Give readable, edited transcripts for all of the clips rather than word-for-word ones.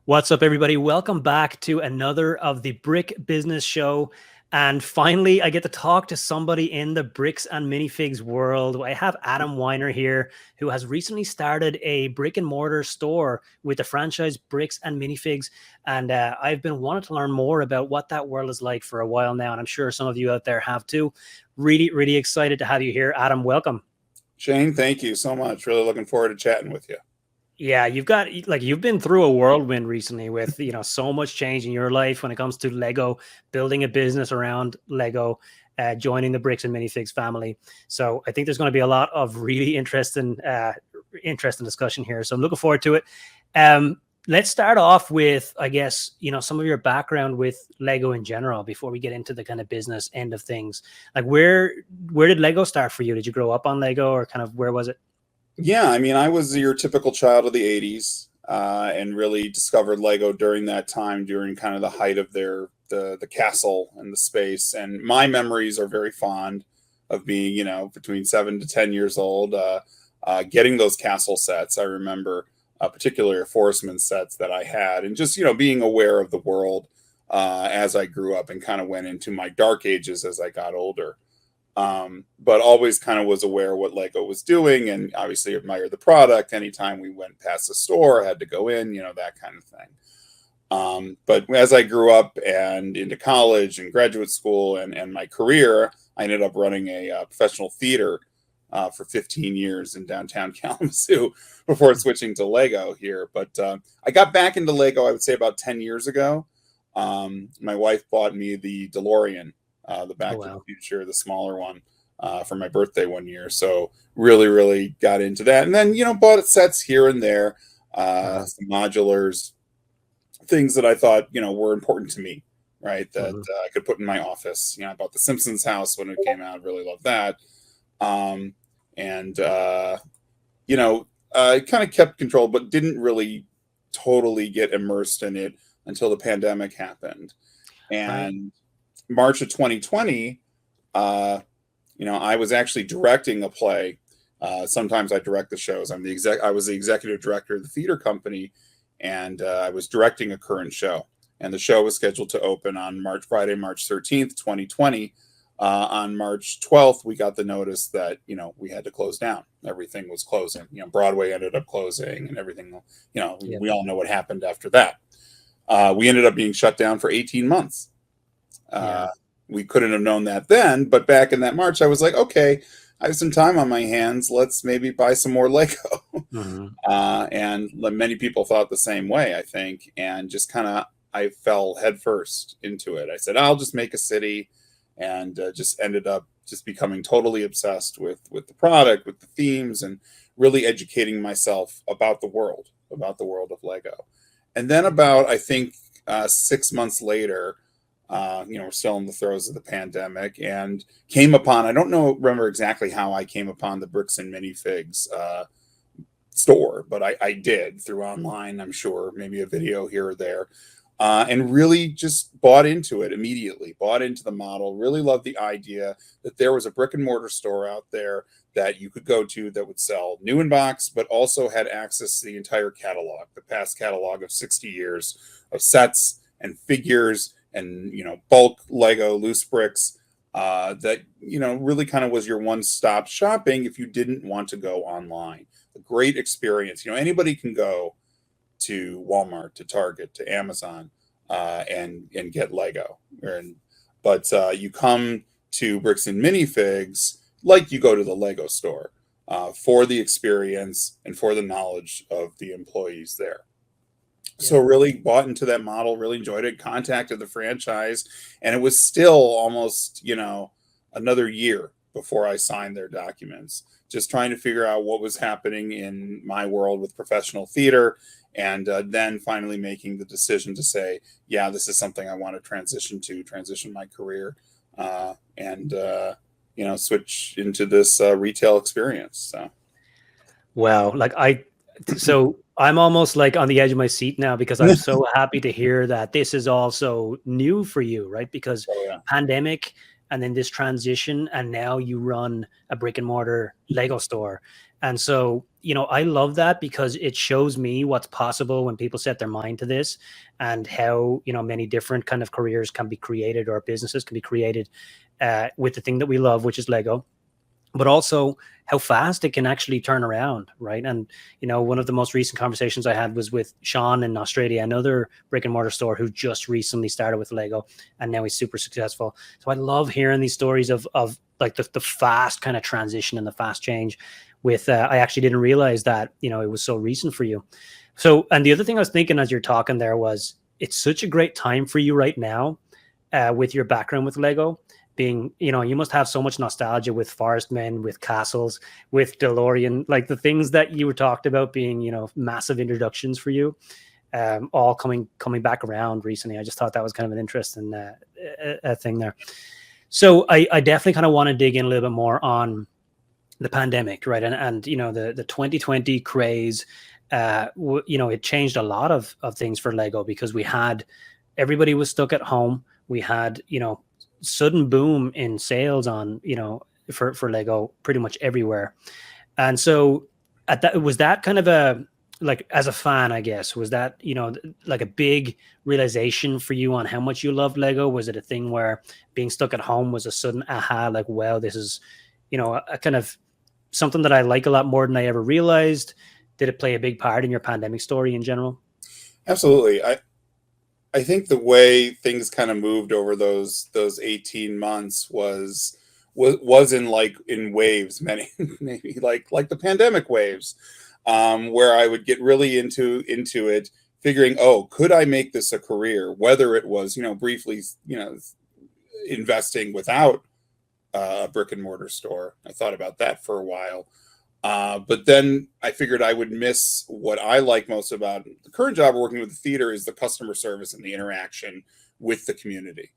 What's up, everybody? Welcome back to another of the Brick Business Show. And finally, I get to talk to somebody in the bricks and minifigs world. I have Adam Weiner here, who has recently started a brick and mortar store with the franchise Bricks and Minifigs. And I've been wanting to learn more about what that world is like for a while now. And I'm sure some of you out there have too. Really, really excited to have you here. Adam, welcome. Shane, thank you so much. Really looking forward to chatting with you. Yeah, you've been through a whirlwind recently with, so much change in your life when it comes to Lego, building a business around Lego, joining the Bricks and Minifigs family. So I think there's going to be a lot of really interesting discussion here. So I'm looking forward to it. Let's start off with, I guess, some of your background with Lego in general before we get into the kind of business end of things. Like where did Lego start for you? Did you grow up on Lego, or kind of where was it? Yeah, I mean, I was your typical child of the 80s and really discovered Lego during that time, during kind of the height of the castle and the space. And my memories are very fond of being, between 7 to 10 years old, getting those castle sets. I remember particularly Forestman sets that I had, and just, being aware of the world as I grew up and kind of went into my dark ages as I got older. But always kind of was aware what Lego was doing, and obviously admired the product. Anytime we went past the store, had to go in, that kind of thing. But as I grew up and into college and graduate school and my career, I ended up running a professional theater for 15 years in downtown Kalamazoo before switching to Lego here. But I got back into Lego, I would say, about 10 years ago. My wife bought me the DeLorean, the Back to the Future, the smaller one, for my birthday one year. So really got into that. And then, bought sets here and there, some modulars, things that I thought, were important to me, right? That I could put in my office. I bought the Simpsons house when it came out. Really loved that. I kind of kept control, but didn't really totally get immersed in it until the pandemic happened. And March of 2020, I was actually directing a play. Sometimes I direct the shows. I was the executive director of the theater company, and I was directing a current show. And the show was scheduled to open on Friday, March 13th, 2020. On March 12th, we got the notice that, we had to close down. Everything was closing. Broadway ended up closing and everything. We all know what happened after that. We ended up being shut down for 18 months. We couldn't have known that then, but back in that March, I was like, okay, I have some time on my hands. Let's maybe buy some more Lego. And many people thought the same way, I think. And just I fell headfirst into it. I said, I'll just make a city, and just ended up just becoming totally obsessed with the product, with the themes, and really educating myself about the world of Lego. And then about, I think, 6 months later, we're still in the throes of the pandemic, and came upon, remember exactly how I came upon the Bricks and Minifigs store, but I did through online, I'm sure, maybe a video here or there, and really just bought into it immediately, bought into the model, really loved the idea that there was a brick and mortar store out there that you could go to that would sell new in box, but also had access to the entire catalog, the past catalog of 60 years of sets and figures and bulk Lego loose bricks, that really kind of was your one-stop shopping if you didn't want to go online. A great experience. Anybody can go to Walmart, to Target, to Amazon, and get Lego, but you come to Bricks and Minifigs like you go to the Lego store, for the experience and for the knowledge of the employees there. So really bought into that model, really enjoyed it, contacted the franchise, and it was still almost, another year before I signed their documents, just trying to figure out what was happening in my world with professional theater, and then finally making the decision to say, yeah, this is something I want to transition my career, and switch into this retail experience. So. Wow. So I'm almost like on the edge of my seat now, because I'm so happy to hear that this is also new for you, right? Because pandemic, and then this transition, and now you run a brick and mortar Lego store. And so I love that because it shows me what's possible when people set their mind to this, and how, many different kind of careers can be created, or businesses can be created with the thing that we love, which is Lego, but also how fast it can actually turn around, right? And one of the most recent conversations I had was with Sean in Australia, another brick and mortar store who just recently started with Lego, and now he's super successful. So I love hearing these stories of like the fast kind of transition and the fast change. With I actually didn't realize that it was so recent for you. So, and the other thing I was thinking as you're talking there was, it's such a great time for you right now, with your background with Lego, being, you must have so much nostalgia with Forest Men, with Castles, with DeLorean, like the things that you were talked about being, massive introductions for you, all coming back around recently. I just thought that was kind of an interesting thing there. So I definitely kind of want to dig in a little bit more on the pandemic, right? And the 2020 craze, it changed a lot of things for Lego, because everybody was stuck at home. We had, sudden boom in sales on, for Lego pretty much everywhere. And so was that kind of like, as a fan, I guess, was that, like a big realization for you on how much you loved Lego? Was it a thing where being stuck at home was a sudden aha, like, wow, this is, a kind of something that I like a lot more than I ever realized? Did it play a big part in your pandemic story in general? Absolutely. I think the way things kind of moved over those 18 months was in waves, many maybe like the pandemic waves, where I would get really into it, figuring, oh, could I make this a career? Whether it was, briefly, investing without a brick and mortar store. I thought about that for a while. But then I figured I would miss what I like most about the current job working with the theater, is the customer service and the interaction with the community.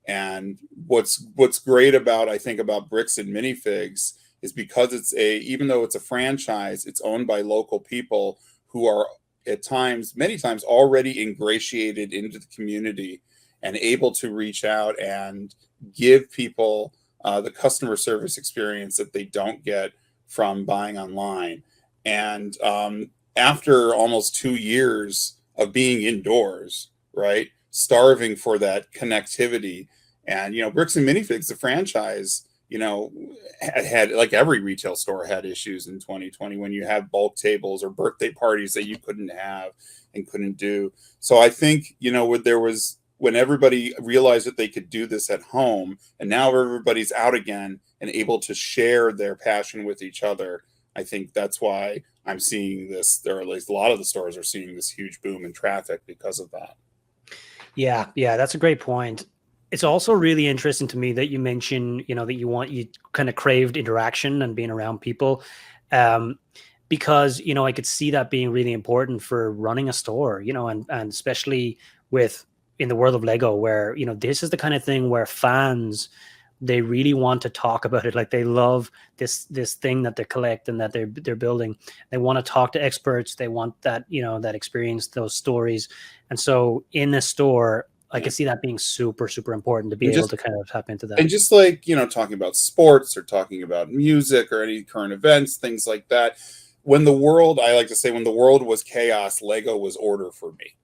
And what's great about, I think, about Bricks and Minifigs is because even though it's a franchise, it's owned by local people who are many times already ingratiated into the community and able to reach out and give people the customer service experience that they don't get from buying online. And after almost 2 years of being indoors, right, starving for that connectivity, and Bricks and Minifigs, the franchise, had, like every retail store had issues in 2020 when you have bulk tables or birthday parties that you couldn't have and couldn't do. So I think when everybody realized that they could do this at home, and now everybody's out again and able to share their passion with each other, I think that's why I'm seeing this, or at least a lot of the stores are seeing this huge boom in traffic because of that. Yeah, that's a great point. It's also really interesting to me that you mentioned, that you kind of craved interaction and being around people, because, I could see that being really important for running a store, and especially in the world of Lego, where, this is the kind of thing where fans, they really want to talk about it. Like, they love this thing that they collect and that they're building. They want to talk to experts. They want that, that experience, those stories. And so in this store, I can see that being super, super important to be able to kind of tap into that. And just like, talking about sports or talking about music or any current events, things like that. I like to say, when the world was chaos, Lego was order for me.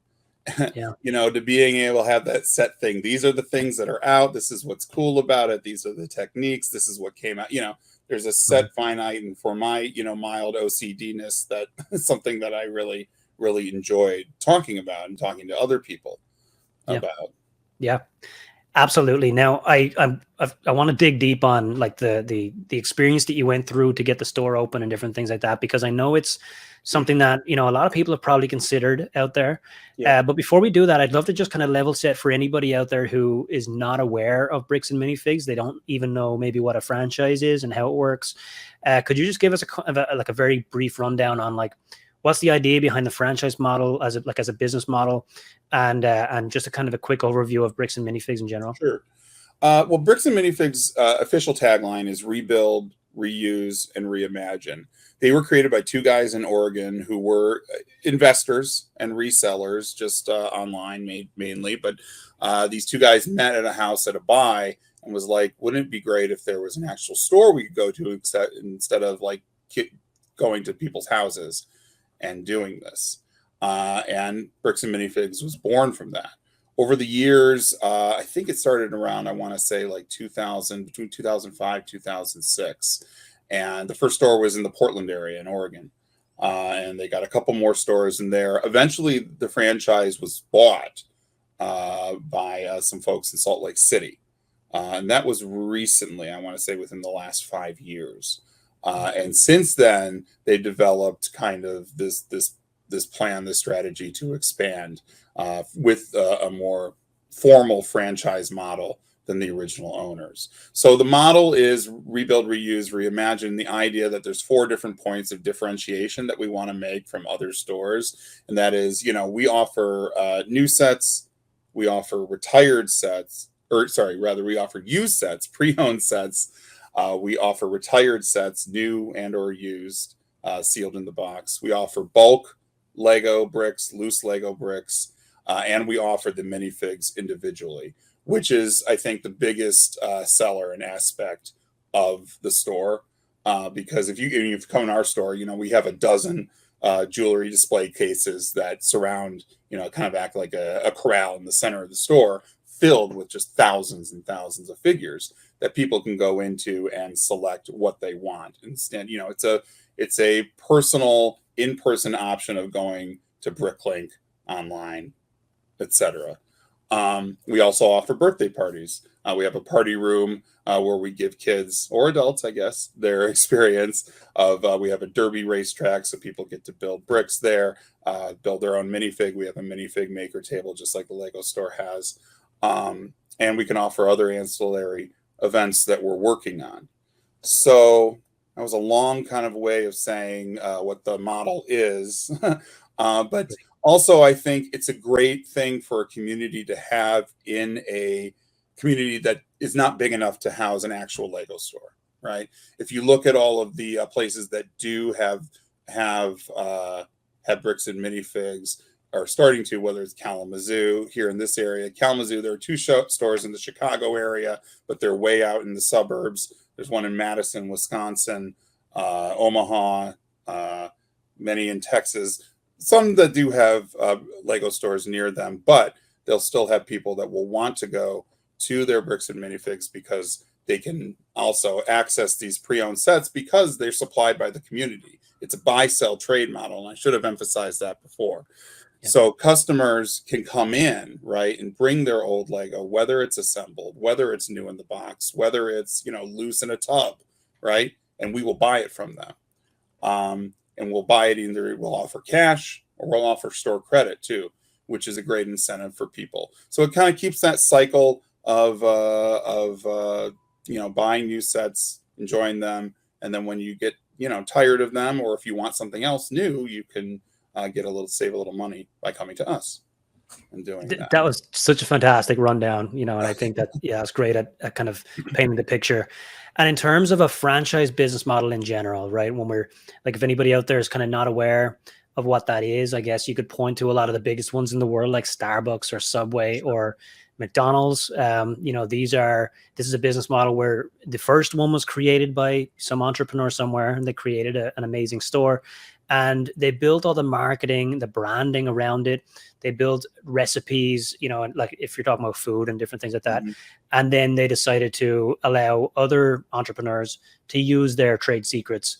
Yeah. To being able to have that set thing. These are the things that are out. This is what's cool about it. These are the techniques. This is what came out. There's a set finite, and for my, mild OCD-ness, that is something that I really, really enjoyed talking about and talking to other people about. Yeah, absolutely. Now, I want to dig deep on, like, the experience that you went through to get the store open and different things like that, because I know it's something that, a lot of people have probably considered out there. But before we do that, I'd love to just kind of level set for anybody out there who is not aware of Bricks and Minifigs. They don't even know maybe what a franchise is and how it works. Could you just give us a very brief rundown on, like, what's the idea behind the franchise model as a business model, and just a kind of a quick overview of Bricks and Minifigs in general? Sure. Well, Bricks and Minifigs' official tagline is rebuild, reuse, and reimagine. They were created by two guys in Oregon who were investors and resellers, just online mainly. But these two guys met at a house at a buy and was like, wouldn't it be great if there was an actual store we could go to instead of like going to people's houses and doing this. And Bricks and Minifigs was born from that. Over the years, I think it started around, I want to say like 2000, between 2005, 2006. And the first store was in the Portland area in Oregon. And they got a couple more stores in there. Eventually, the franchise was bought by some folks in Salt Lake City. And that was recently, I want to say within the last 5 years. And since then, they developed kind of this plan, this strategy to expand with a more formal franchise model than the original owners. So the model is rebuild, reuse, reimagine. The idea that there's 4 different points of differentiation that we want to make from other stores. And that is, we offer new sets, we offer retired sets, we offer used sets, pre-owned sets. We offer retired sets, new and or used, sealed in the box. We offer bulk Lego bricks, loose Lego bricks, and we offer the minifigs individually, which is, I think, the biggest seller and aspect of the store. Because if you've come in our store, we have a dozen jewelry display cases that surround, kind of act like a corral in the center of the store, filled with just thousands and thousands of figures that people can go into and select what they want. And it's a personal in-person option of going to Bricklink online, etc. We also offer birthday parties. We have a party room where we give kids or adults, I guess, their experience of, we have a derby racetrack, so people get to build bricks there, build their own minifig. We have a minifig maker table, just like the Lego store has. And we can offer other ancillary events that we're working on. So that was a long kind of way of saying what the model is. But also, I think it's a great thing for a community to have in a community that is not big enough to house an actual Lego store, right? If you look at all of the places that do have bricks and minifigs, are starting to, whether it's Kalamazoo here in this area. Kalamazoo, there are 2 stores in the Chicago area, but they're way out in the suburbs. There's one in Madison, Wisconsin, Omaha, many in Texas. Some that do have Lego stores near them, but they'll still have people that will want to go to their bricks and minifigs because they can also access these pre-owned sets because they're supplied by the community. It's a buy-sell trade model, and I should have emphasized that before. So customers can come in, right, and bring their old Lego, whether it's assembled, whether it's new in the box, whether it's, loose in a tub, right? And we will buy it from them. And we'll buy it either, we'll offer cash or we'll offer store credit too, which is a great incentive for people. So it kind of keeps that cycle of buying new sets, enjoying them. And then when you get, tired of them, or if you want something else new, you can save a little money by coming to us and doing that. That was such a fantastic rundown, and I think that, it's great at kind of painting the picture. And in terms of a franchise business model in general, right, when we're like, if anybody out there is kind of not aware of what that is, I guess you could point to a lot of the biggest ones in the world, like Starbucks or Subway or McDonald's. This is a business model where the first one was created by some entrepreneur somewhere, and they created an amazing store. And they built all the marketing, the branding around it. They built recipes, like if you're talking about food and different things like that. Mm-hmm. And then they decided to allow other entrepreneurs to use their trade secrets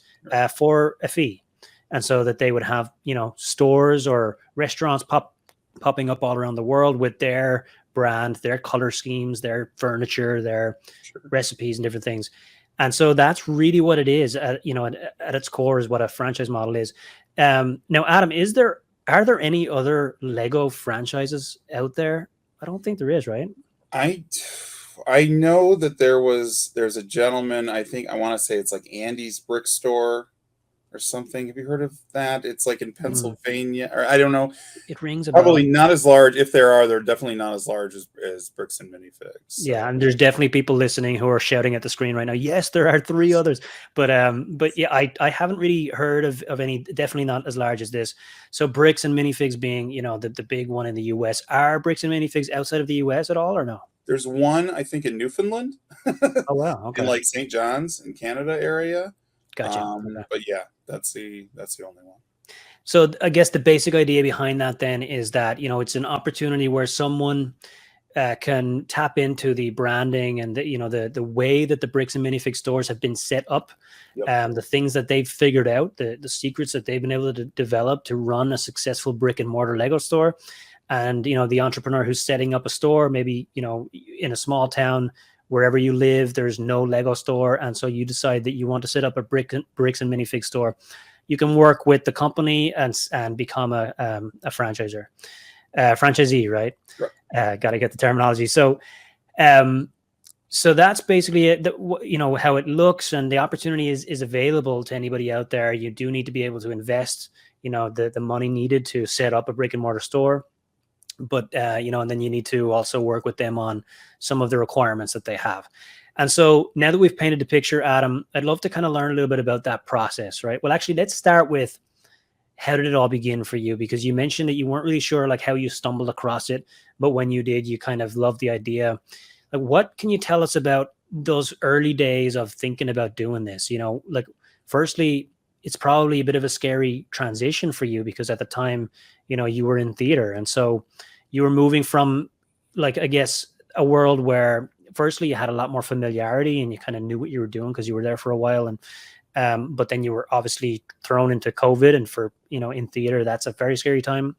for a fee. And so that they would have, stores or restaurants popping up all around the world with their brand, their color schemes, their furniture, their recipes and different things. And so that's really what it is, at its core, is what a franchise model is. Now, Adam, are there any other Lego franchises out there? I don't think there is, right? I know that there's a gentleman, I want to say it's like Andy's Brick Store or something. Have you heard of that? It's like in Pennsylvania, or I don't know. It rings a bell. Probably not as large. If they're definitely not as large as Bricks and Minifigs. So. Yeah, and there's definitely people listening who are shouting at the screen right now, yes, there are 3 others. But yeah, I haven't really heard of any, definitely not as large as this. So Bricks and Minifigs being, the big one in the US. Are Bricks and Minifigs outside of the US at all, or no? There's one, I think, in Newfoundland. Oh, wow. Okay. In like St. John's in Canada area. Gotcha. Okay. But yeah, that's the only one. So I guess the basic idea behind that then is that, you know, it's an opportunity where someone can tap into the branding and the, you know, the way that the Bricks and Minifig stores have been set up, Yep. the things that they've figured out, the secrets that they've been able to develop to run a successful brick and mortar Lego store. And, you know, the entrepreneur who's setting up a store, maybe, you know, in a small town, wherever you live, there's no Lego store. And so you decide that you want to set up a bricks and minifig store. You can work with the company and become a franchisor, franchisee, right? Right. Got to get the terminology. So, so that's basically it. You know how it looks, and the opportunity is available to anybody out there. You do need to be able to invest, you know, the money needed to set up a brick and mortar store, but you know, and then you need to also work with them on some of the requirements that they have. And so now that we've painted the picture, Adam, I'd love to kind of learn a little bit about that process, right? Well, actually, let's start with how did it all begin for you? Because you mentioned that you weren't really sure like how you stumbled across it, but when you did, you kind of loved the idea. Like, what can you tell us about those early days of thinking about doing this? You know, like, firstly, it's probably a bit of a scary transition for you because at the time, you know, you were in theater. And so you were moving from, like, I guess, a world where firstly you had a lot more familiarity and you kind of knew what you were doing because you were there for a while. And but then you were obviously thrown into COVID, and for, you know, in theater, that's a very scary time,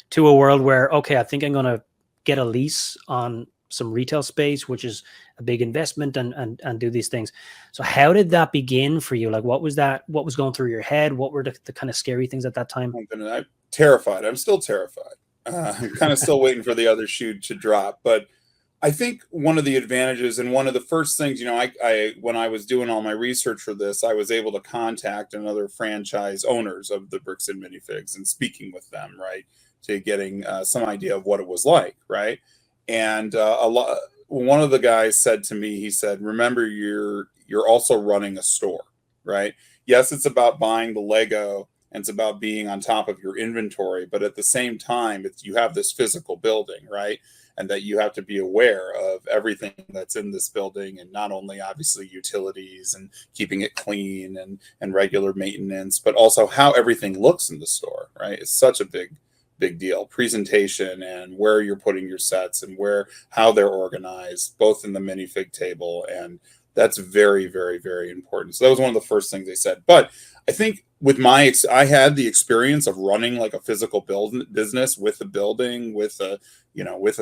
to a world where, okay, I think I'm going to get a lease on some retail space, which is a big investment, and do these things. So how did that begin for you? Like, what was going through your head? What were the kind of scary things at that time? I'm terrified. I'm still terrified. I'm kind of still waiting for the other shoe to drop. But I think one of the advantages and one of the first things, you know, I when I was doing all my research for this, I was able to contact another franchise owners of the Bricks and Minifigs and speaking with them, right, to getting some idea of what it was like, right. And one of the guys said to me, he said, "Remember, you're also running a store, right? Yes, it's about buying the Lego and it's about being on top of your inventory, but at the same time, you have this physical building, right? And that you have to be aware of everything that's in this building, and not only obviously utilities and keeping it clean and regular maintenance, but also how everything looks in the store, right? It's such a big deal. Presentation and where you're putting your sets and how they're organized, both in the minifig table, and that's very, very, very important." So that was one of the first things they said. But I think with I had the experience of running like a physical business with a building, with a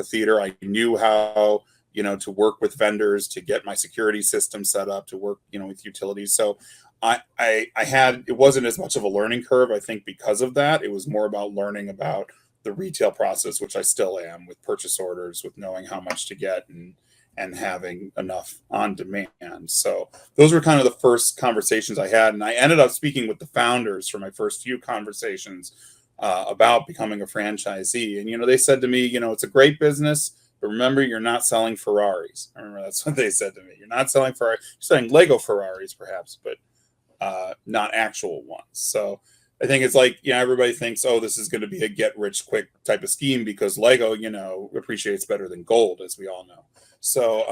theater. I knew how, you know, to work with vendors, to get my security system set up, to work, you know, with utilities. So it wasn't as much of a learning curve. I think because of that, it was more about learning about the retail process, which I still am, with purchase orders, with knowing how much to get and having enough on demand. So those were kind of the first conversations I had. And I ended up speaking with the founders for my first few conversations about becoming a franchisee. And, you know, they said to me, you know, it's a great business, but remember, you're not selling Ferraris. I remember that's what they said to me. You're not selling Ferraris. You're selling Lego Ferraris, perhaps, but not actual ones. So I think it's like, you know, everybody thinks, oh, this is going to be a get rich quick type of scheme because Lego, you know, appreciates better than gold, as we all know. So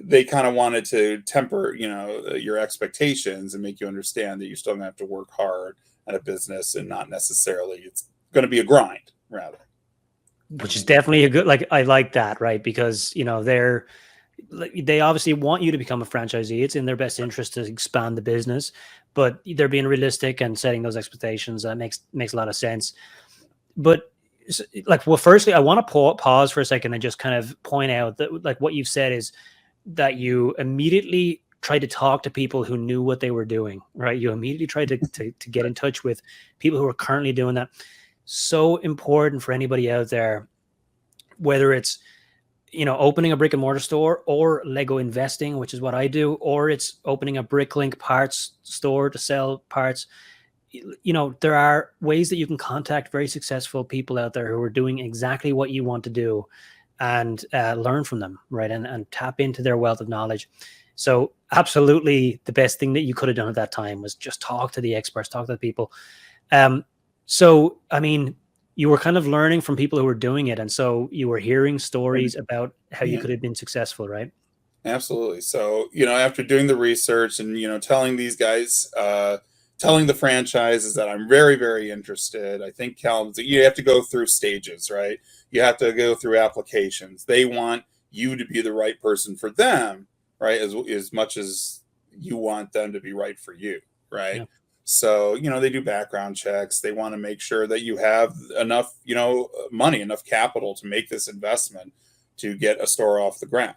they kind of wanted to temper, you know, your expectations and make you understand that you're still going to have to work hard at a business, and not necessarily it's going to be a grind, rather. Which is definitely a good, like, I like that, right? Because, you know, they obviously want you to become a franchisee. It's in their best interest to expand the business, but they're being realistic and setting those expectations. That makes a lot of sense. But like, well, firstly, I want to pause for a second and just kind of point out that, like, what you've said is that you immediately tried to talk to people who knew what they were doing, right? You immediately tried to get in touch with people who are currently doing that. So important for anybody out there, whether it's, you know, opening a brick and mortar store or Lego investing, which is what I do, or it's opening a Bricklink parts store to sell parts. You know, there are ways that you can contact very successful people out there who are doing exactly what you want to do, and learn from them, right? And tap into their wealth of knowledge. So absolutely the best thing that you could have done at that time was just talk to the experts, talk to the people. So, I mean, you were kind of learning from people who were doing it. And so you were hearing stories about how you could have been successful, right? Absolutely. So, after doing the research and, telling these guys, telling the franchises that I'm very, very interested, I think Kalamazoo, you have to go through stages, right? You have to go through applications. They want you to be the right person for them, right? As much as you want them to be right for you, right? Yeah. So, they do background checks. They want to make sure that you have enough, money, enough capital to make this investment to get a store off the ground.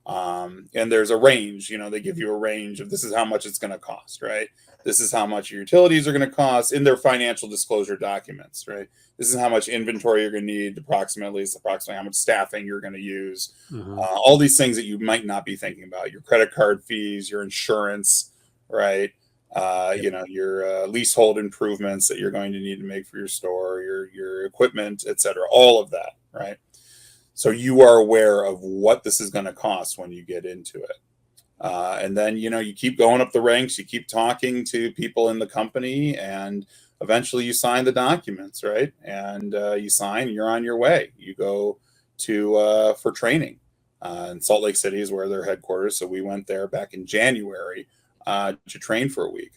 And there's a range, they give you a range of this is how much it's going to cost, right? This is how much your utilities are going to cost in their financial disclosure documents, right? This is how much inventory you're going to need approximately. It's approximately how much staffing you're going to use. Mm-hmm. All these things that you might not be thinking about, your credit card fees, your insurance, right? Your leasehold improvements that you're going to need to make for your store, your equipment, etc. All of that, right? So you are aware of what this is going to cost when you get into it. And then, you keep going up the ranks, you keep talking to people in the company, and eventually you sign the documents, right? And you sign, you're on your way. You go for training. And Salt Lake City is where their headquarters. So we went there back in January to train for a week.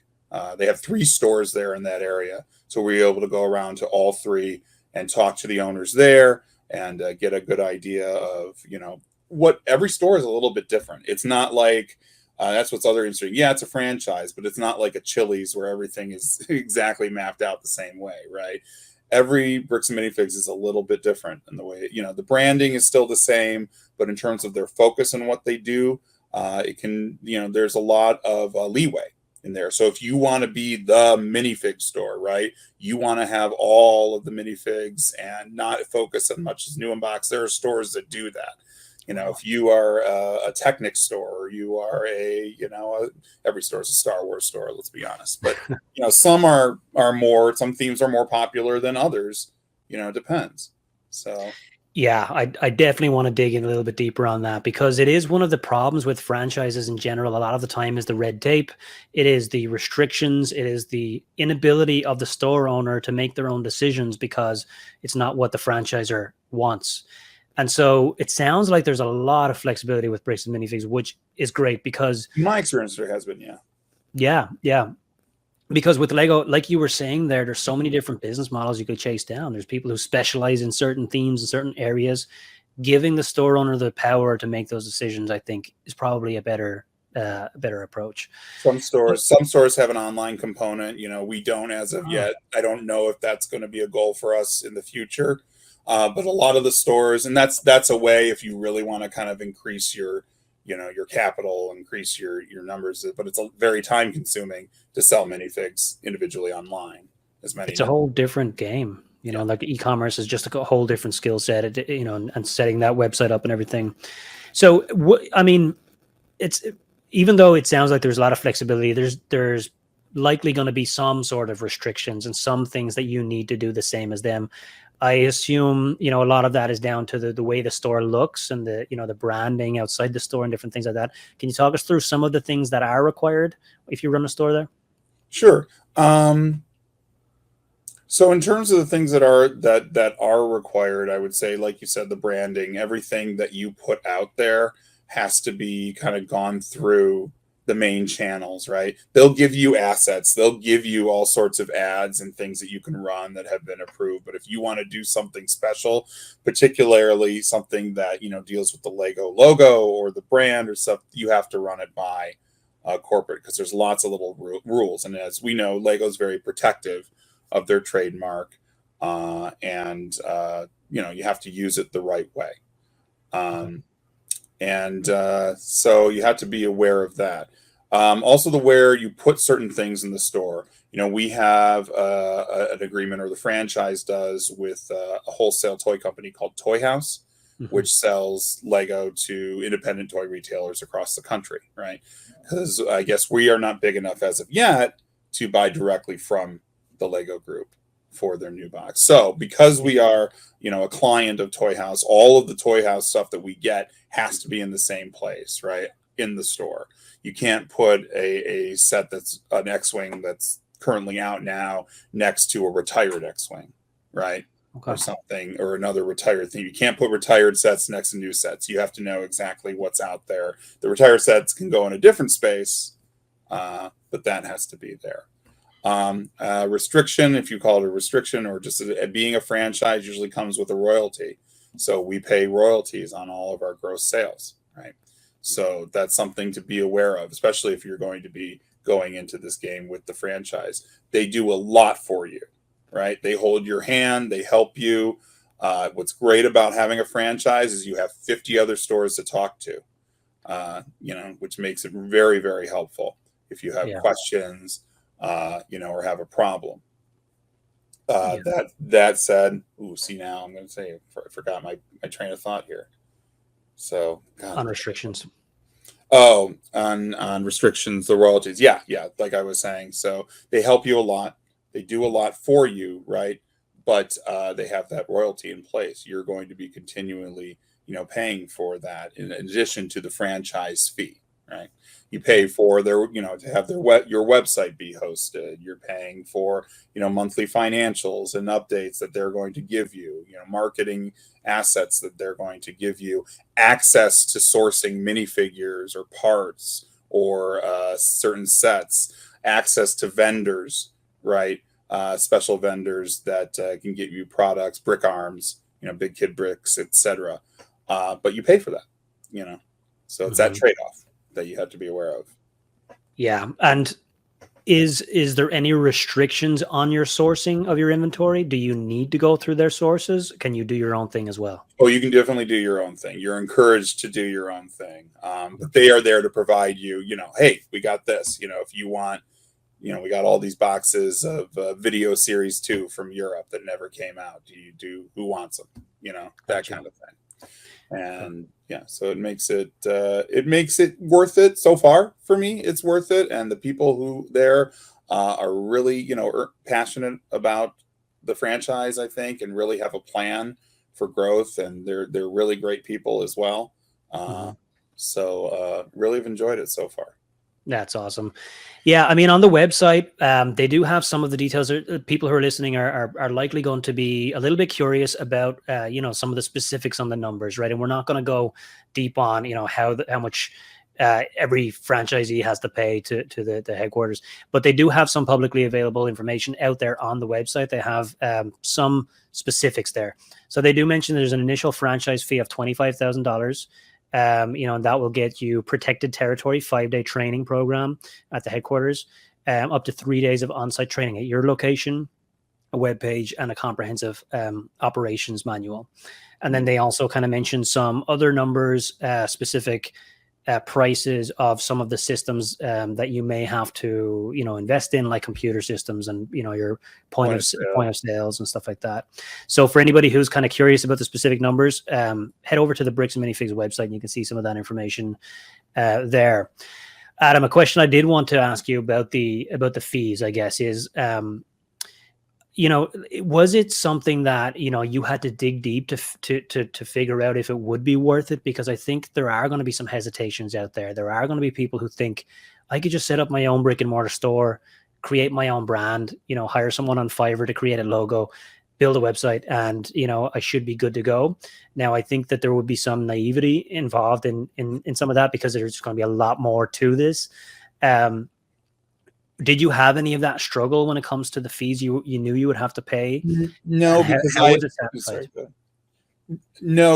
They have 3 stores there in that area. So we were able to go around to all 3 and talk to the owners there and get a good idea of, what every store is a little bit different. It's not like that's what's other interesting. Yeah, it's a franchise, but it's not like a Chili's where everything is exactly mapped out the same way, right? Every Bricks and Minifigs is a little bit different in the way, the branding is still the same, but in terms of their focus and what they do, it can, there's a lot of leeway in there. So if you want to be the minifig store, right, you want to have all of the minifigs and not focus as much as New Unbox. There are stores that do that. If you are a Technic store, or you are every store is a Star Wars store, let's be honest. But, some some themes are more popular than others, it depends. So. Yeah, I definitely want to dig in a little bit deeper on that, because it is one of the problems with franchises in general. A lot of the time is the red tape. It is the restrictions. It is the inability of the store owner to make their own decisions because it's not what the franchisor wants. And so it sounds like there's a lot of flexibility with Bricks and Minifigs, which is great because in my experience, there has been, yeah. Yeah. Because with Lego, like you were saying there's so many different business models you could chase down. There's people who specialize in certain themes in certain areas. Giving the store owner the power to make those decisions, I think, is probably a better approach. Some stores have an online component. We don't as of yet. I don't know if that's going to be a goal for us in the future. But a lot of the stores, and that's a way if you really want to kind of increase your capital, increase your numbers, but it's very time consuming to sell minifigs individually online. It's a whole different game, like e-commerce is just a whole different skill set, and setting that website up and everything. So it's, even though it sounds like there's a lot of flexibility, there's likely going to be some sort of restrictions and some things that you need to do the same as them. I assume, a lot of that is down to the way the store looks and the branding outside the store and different things like that. Can you talk us through some of the things that are required if you run a store there? Sure. So in terms of the things that are required, I would say, like you said, the branding, everything that you put out there has to be kind of gone through the main channels, right? They'll give you assets. They'll give you all sorts of ads and things that you can run that have been approved. But if you want to do something special, particularly something that, deals with the Lego logo or the brand or stuff, you have to run it by corporate, because there's lots of little rules. And as we know, Lego's very protective of their trademark. And you have to use it the right way. So you have to be aware of that. Also, where you put certain things in the store. We have an agreement, or the franchise does, with a wholesale toy company called Toy House, which sells Lego to independent toy retailers across the country, right? Because I guess we are not big enough as of yet to buy directly from the Lego group for their new box. So because we are, a client of Toy House, all of the Toy House stuff that we get has to be in the same place, right? In the store. You can't put a set that's an X-Wing that's currently out now next to a retired X-Wing, right? or something, or another retired thing. You can't put retired sets next to new sets. You have to know exactly what's out there. The retired sets can go in a different space, but that has to be there. Restriction, if you call it a restriction, or just being a franchise, usually comes with a royalty. So we pay royalties on all of our gross sales, right? So that's something to be aware of, especially if you're going to be going into this game with the franchise. They do a lot for you, right? They hold your hand, they help you. What's great about having a franchise is you have 50 other stores to talk to, which makes it very, very helpful if you have questions, or have a problem. That said, now I'm going to say I forgot my train of thought here. So on restrictions. Oh, on restrictions, the royalties. Yeah. Like I was saying, so they help you a lot. They do a lot for you, right? But they have that royalty in place. You're going to be continually, paying for that in addition to the franchise fee, right? You pay for their, to have your website be hosted. You're paying for, monthly financials and updates that they're going to give you, marketing assets that they're going to give you, access to sourcing minifigures or parts or certain sets, access to vendors, right? Special vendors that can get you products, brick arms, Big Kid Bricks, etc. But you pay for that, so it's that trade-off that you have to be aware of. Yeah. And is there any restrictions on your sourcing of your inventory? Do you need to go through their sources? Can you do your own thing as well? Oh, you can definitely do your own thing. You're encouraged to do your own thing. But they are there to provide you, hey, we got this, if you want, we got all these boxes of video series 2 from Europe that never came out. Who wants them? That kind of thing. And so it makes it worth it so far for me. It's worth it. And the people who there are really, passionate about the franchise, I think, and really have a plan for growth. And they're really great people as well. So really have enjoyed it so far. That's awesome. Yeah, I mean, on the website, they do have some of the details. People who are listening are likely going to be a little bit curious about, some of the specifics on the numbers, right? And we're not going to go deep on, how much every franchisee has to pay to the headquarters. But they do have some publicly available information out there on the website. They have some specifics there. So they do mention there's an initial franchise fee of $25,000. And that will get you protected territory, 5-day training program at the headquarters, up to 3 days of on-site training at your location, a web page, and a comprehensive operations manual. And then they also kind of mentioned some other numbers, specific prices of some of the systems that you may have to, invest in, like computer systems and, your point of sales and stuff like that. So for anybody who's kind of curious about the specific numbers, head over to the Bricks and Minifigs website and you can see some of that information there. Adam, a question I did want to ask you about the fees, I guess, is, was it something that, you had to dig deep to figure out if it would be worth it? Because I think there are going to be some hesitations out there. There are going to be people who think I could just set up my own brick and mortar store, create my own brand, hire someone on Fiverr to create a logo, build a website, and, I should be good to go. Now, I think that there would be some naivety involved in some of that because there's going to be a lot more to this. Did you have any of that struggle when it comes to the fees you knew you would have to pay? No,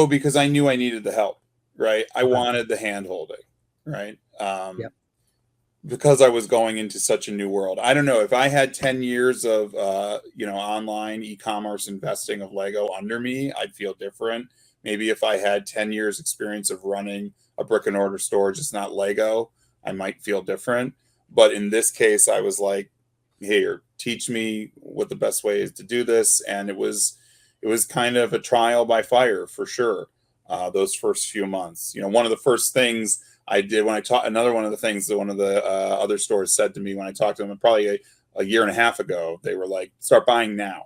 because I knew I needed the help, right? I wanted the hand holding, right? Because I was going into such a new world. I don't know if I had 10 years of, online e-commerce investing of Lego under me, I'd feel different. Maybe if I had 10 years experience of running a brick and mortar store, just not Lego, I might feel different. But in this case, I was like, here, teach me what the best way is to do this. And it was kind of a trial by fire for sure. Those first few months, one of the first things I did when I taught, another one of the things that one of the other stores said to me when I talked to them probably a year and a half ago, they were like, start buying now.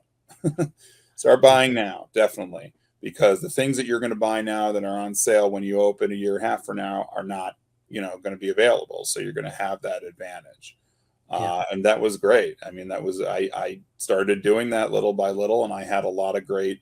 Start buying now, definitely. Because the things that you're going to buy now that are on sale when you open a year and a half from now are not, going to be available. So you're going to have that advantage. And that was great. I mean, I started doing that little by little, and I had a lot of great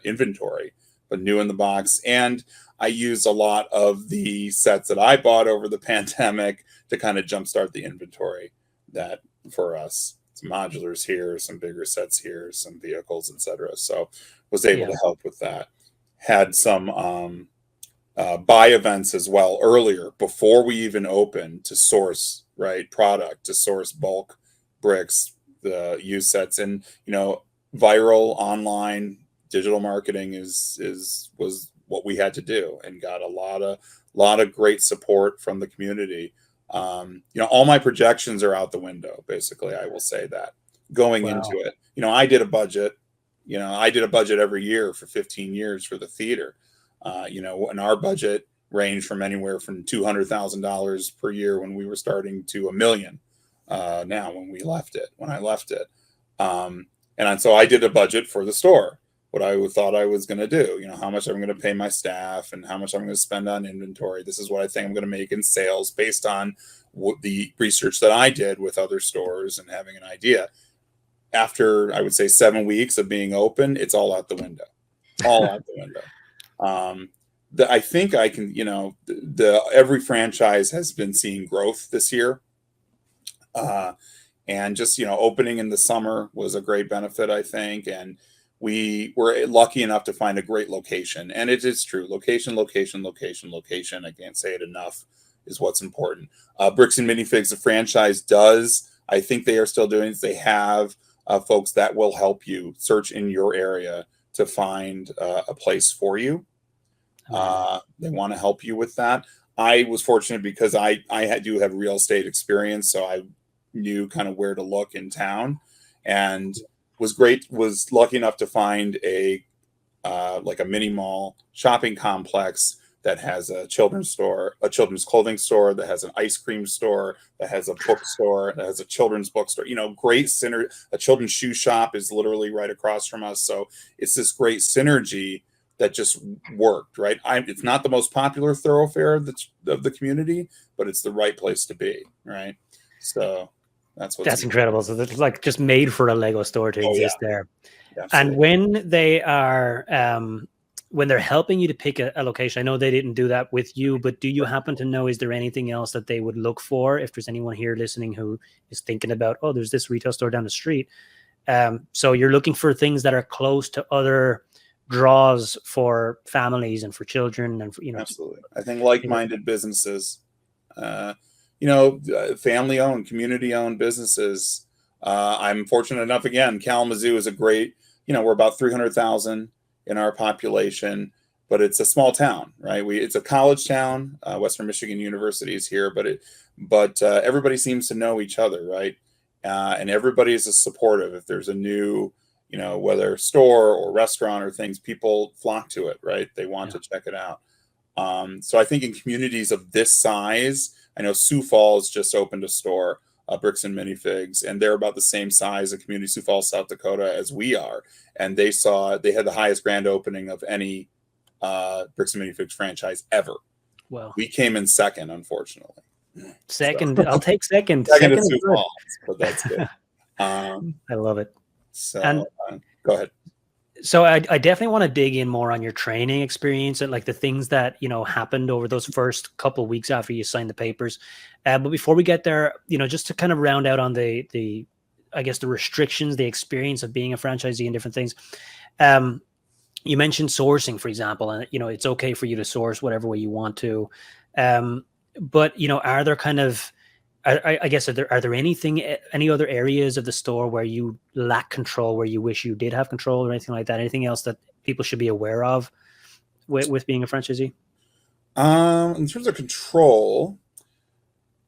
inventory, but new in the box. And I used a lot of the sets that I bought over the pandemic to kind of jumpstart the inventory that for us. Some modulars here, some bigger sets here, some vehicles, etc. So was able to help with that. Had some buy events as well earlier before we even opened to source product, to source bulk bricks, the used sets. And viral online digital marketing was what we had to do, and got a lot of great support from the community. All my projections are out the window, basically. I will say that going into it, I did a budget. I did a budget every year for 15 years for the theater. And our budget ranged from anywhere from $200,000 per year when we were starting to $1 million now when I left it. And so I did a budget for the store, what I thought I was going to do, how much I'm going to pay my staff and how much I'm going to spend on inventory. This is what I think I'm going to make in sales based on the research that I did with other stores and having an idea. After, I would say, 7 weeks of being open, it's all out the window, I think I can, every franchise has been seeing growth this year. And just, opening in the summer was a great benefit, I think. And we were lucky enough to find a great location. And it is true. Location. I can't say it enough, is what's important. Bricks and Minifigs, the franchise does, I think they are still doing this. They have folks that will help you search in your area to find a place for you. They want to help you with that. I was fortunate because I do have real estate experience, so I knew kind of where to look in town, and was lucky enough to find a mini mall shopping complex that has a children's store, a children's clothing store, that has an ice cream store, that has a bookstore, that has a children's bookstore. Great synergy. A children's shoe shop is literally right across from us, so it's this great synergy that just worked, right? It's not the most popular thoroughfare of the community, but it's the right place to be, right? So that's incredible. So it's like just made for a Lego store to exist there. Absolutely. And when they are when they're helping you to pick a location, I know they didn't do that with you, but do you happen to know, is there anything else that they would look for if there's anyone here listening who is thinking about, oh, there's this retail store down the street? So you're looking for things that are close to other draws for families and for children and for, absolutely. I think like-minded businesses, family-owned, community-owned businesses. I'm fortunate enough, again, Kalamazoo is a great, we're about 300,000 in our population, but it's a small town, right? It's a college town. Western Michigan University is here, but everybody seems to know each other, right? And everybody is supportive. If there's a new, whether store or restaurant or things, people flock to it, right? They want to check it out. So I think in communities of this size, I know Sioux Falls just opened a store, Bricks and Minifigs, and they're about the same size of community, Sioux Falls, South Dakota, as we are. And they had the highest grand opening of any Bricks and Minifigs franchise ever. Well, we came in second, unfortunately. Second, so. I'll take second. Second to Sioux Falls, but that's good. I love it. So go ahead. So I definitely want to dig in more on your training experience and like the things that, happened over those first couple of weeks after you signed the papers. But before we get there, just to kind of round out on the I guess the restrictions, the experience of being a franchisee and different things. You mentioned sourcing, for example, and, it's okay for you to source whatever way you want to. But, are there kind of, I guess, are there any other areas of the store where you lack control, where you wish you did have control or anything like that? Anything else that people should be aware of with being a franchisee? In terms of control,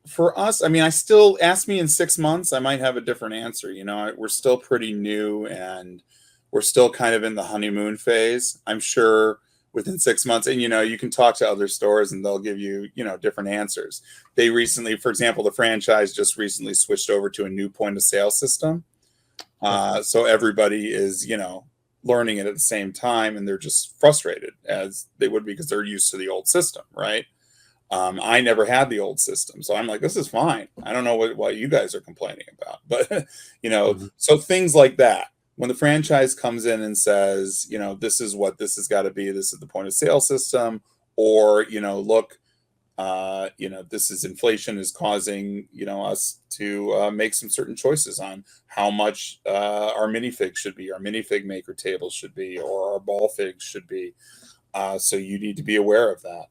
for us, I mean, I still ask me in 6 months, I might have a different answer. We're still pretty new and we're still kind of in the honeymoon phase. I'm sure within 6 months, and you can talk to other stores and they'll give you different answers. They recently, for example, the franchise just recently switched over to a new point of sale system, so everybody is learning it at the same time, and they're just frustrated as they would be because they're used to the old system, right? I never had the old system, so I'm like, this is fine. I don't know what you guys are complaining about, but so things like that. When the franchise comes in and says, this is what this has got to be, this is the point of sale system, or look, this is inflation is causing us to make some certain choices on how much our minifig should be, our minifig maker tables should be, or our ball figs should be. So you need to be aware of that.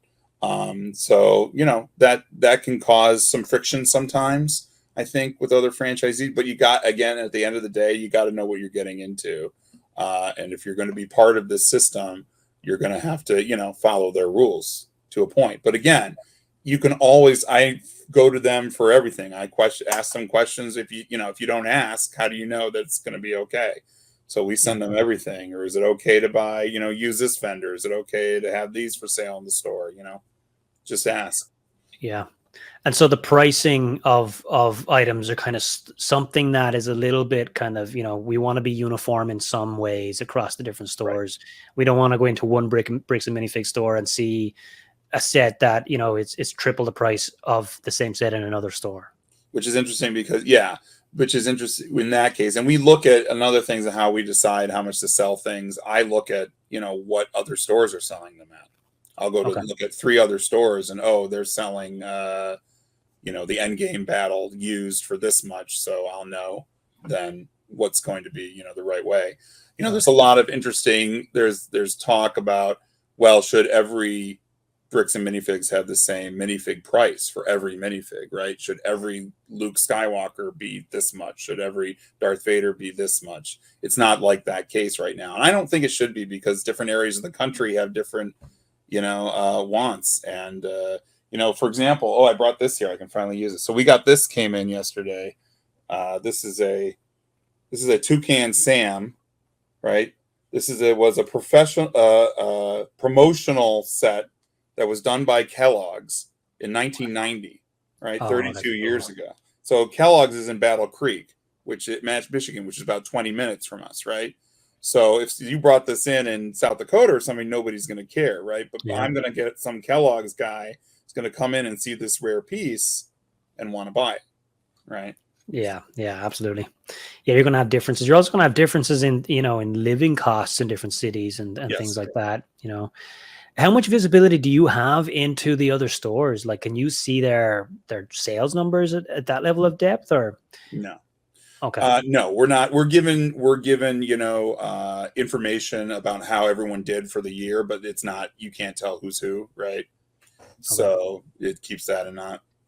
So that can cause some friction sometimes, I think, with other franchisees. But again, at the end of the day, you got to know what you're getting into, and if you're going to be part of this system, you're going to have to follow their rules to a point. But again, you can always, I go to them for everything. Ask them questions. If you don't ask, how do you know that it's going to be okay? So we send them everything. Or is it okay to buy, use this vendor? Is it okay to have these for sale in the store? Just ask. Yeah. And so the pricing of items are kind of something that is a little bit kind of, we want to be uniform in some ways across the different stores. Right. We don't want to go into one Bricks and Minifig store and see a set that, it's triple the price of the same set in another store. Which is interesting which is interesting in that case. And we look at another things and how we decide how much to sell things. I look at, what other stores are selling them at. I'll go to look at 3 other stores and, they're selling, the Endgame battle used for this much. So I'll know then what's going to be, the right way. There's a lot of interesting, there's talk about, well, should every Bricks and Minifigs have the same minifig price for every minifig, right? Should every Luke Skywalker be this much? Should every Darth Vader be this much? It's not like that case right now. And I don't think it should be, because different areas of the country have different, wants. And, for example, I brought this here. I can finally use it. So we got this, came in yesterday. This is a Toucan Sam, right? This was a professional promotional set that was done by Kellogg's in 1990, right? 32 years ago. So Kellogg's is in Battle Creek, which at Match, Michigan, which is about 20 minutes from us, right? So if you brought this in South Dakota or something, nobody's going to care, right? But I'm going to get some Kellogg's guy who's going to come in and see this rare piece and want to buy it, right? Yeah, absolutely. Yeah, you're going to have differences. You're also going to have differences in, in living costs in different cities and things like that, How much visibility do you have into the other stores? Like, can you see their sales numbers at that level of depth, or no? Okay. No, we're not. We're given information about how everyone did for the year, but it's not. You can't tell who's who, right? Okay. So it keeps that in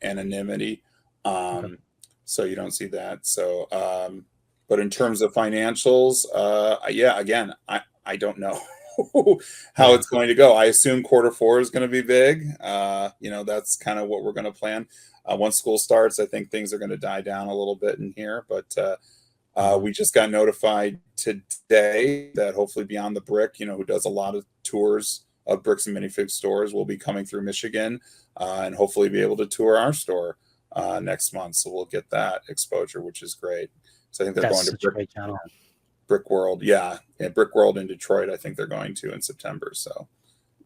anonymity. So you don't see that. So, but in terms of financials, again, I don't know how it's going to go. I assume Q4 is going to be big. That's kind of what we're going to plan. Once school starts, I think things are going to die down a little bit in here. But we just got notified today that hopefully Beyond the Brick, who does a lot of tours of Bricks and Minifig stores, will be coming through Michigan and hopefully be able to tour our store next month. So we'll get that exposure, which is great. So I think they're going to Brick World. Yeah, Brick World in Detroit. I think they're going to in September. So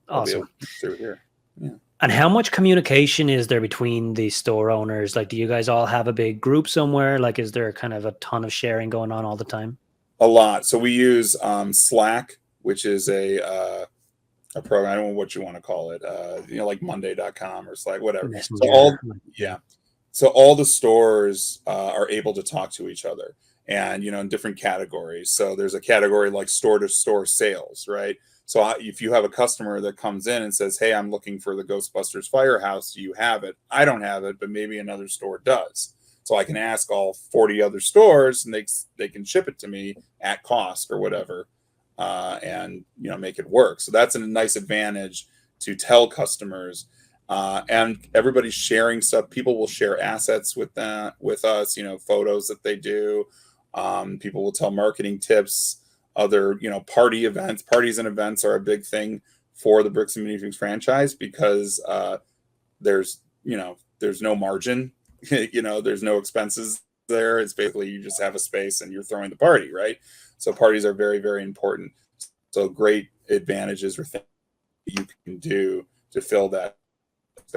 awesome. Through here. Yeah. And how much communication is there between the store owners? Like, do you guys all have a big group somewhere? Like, is there kind of a ton of sharing going on all the time? A lot. So we use Slack, which is a program. I don't know what you want to call it. Like Monday.com or Slack, whatever. Messenger. So all the stores are able to talk to each other, and in different categories. So there's a category like store-to-store sales, right? So if you have a customer that comes in and says, "Hey, I'm looking for the Ghostbusters Firehouse. Do you have it?" I don't have it, but maybe another store does. So I can ask all 40 other stores, and they can ship it to me at cost or whatever, and make it work. So that's a nice advantage to tell customers. And everybody's sharing stuff. People will share assets with us, photos that they do. People will tell marketing tips. Other, parties and events are a big thing for the Bricks and Minifigs franchise, because there's no margin, there's no expenses there. It's basically you just have a space and you're throwing the party, right? So parties are very, very important. So great advantages or things you can do to fill that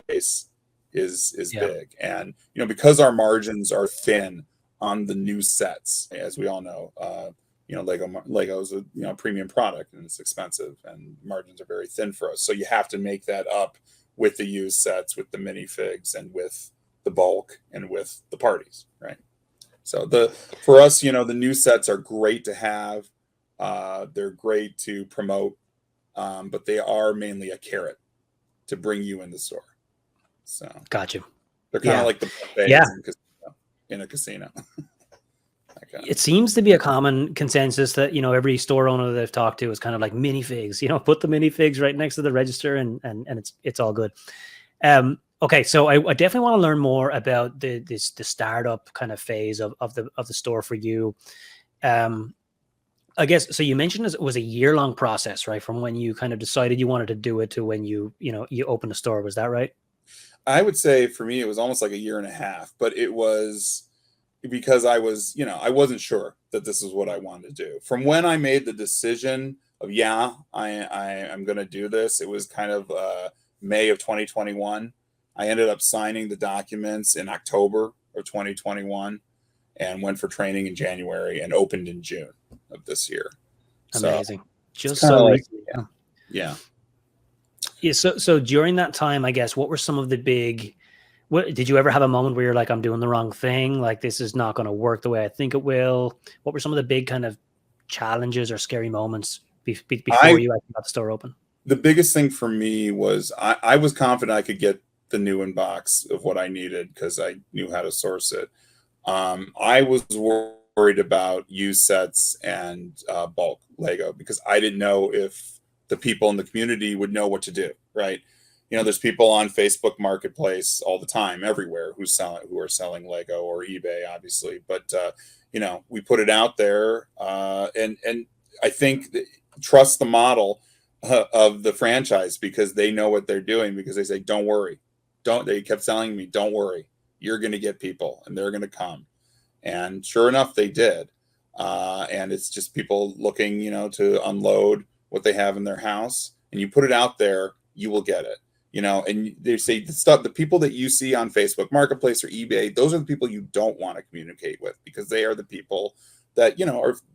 space is Yeah. big. And, because our margins are thin on the new sets, as we all know, Lego is a premium product, and it's expensive, and margins are very thin for us. So you have to make that up with the used sets, with the minifigs, and with the bulk, and with the parties, right? So for us, the new sets are great to have. They're great to promote, but they are mainly a carrot to bring you in the store. So Got you. they're kind of like the buffets in a casino. It seems to be a common consensus that, every store owner that I've talked to is kind of like minifigs, put the minifigs right next to the register, and it's all good. Okay. So I definitely want to learn more about the startup kind of phase of the store for you. I guess, so you mentioned it was a year-long process, right? From when you kind of decided you wanted to do it to when you opened a store. Was that right? I would say for me, it was almost like a year and a half, but it was because I wasn't sure that this is what I wanted to do. From when I made the decision of, I'm going to do this, it was kind of May of 2021. I ended up signing the documents in October of 2021 and went for training in January and opened in June of this year. Amazing. So, just so easy. Yeah. So during that time, I guess, what were some of the did you ever have a moment where you're like, I'm doing the wrong thing? Like, this is not going to work the way I think it will. What were some of the big kind of challenges or scary moments before you actually got the store open? The biggest thing for me was I was confident I could get the new inbox of what I needed because I knew how to source it. I was worried about used sets and bulk Lego because I didn't know if the people in the community would know what to do, right? There's people on Facebook Marketplace all the time, everywhere, who are selling Lego, or eBay, obviously. But we put it out there, and I think trust the model of the franchise because they know what they're doing. Because they say, "Don't worry, They kept telling me, "Don't worry, you're going to get people, and they're going to come." And sure enough, they did. And it's just people looking, to unload what they have in their house, and you put it out there, you will get it. And they say the people that you see on Facebook Marketplace or eBay, those are the people you don't want to communicate with because they are the people that,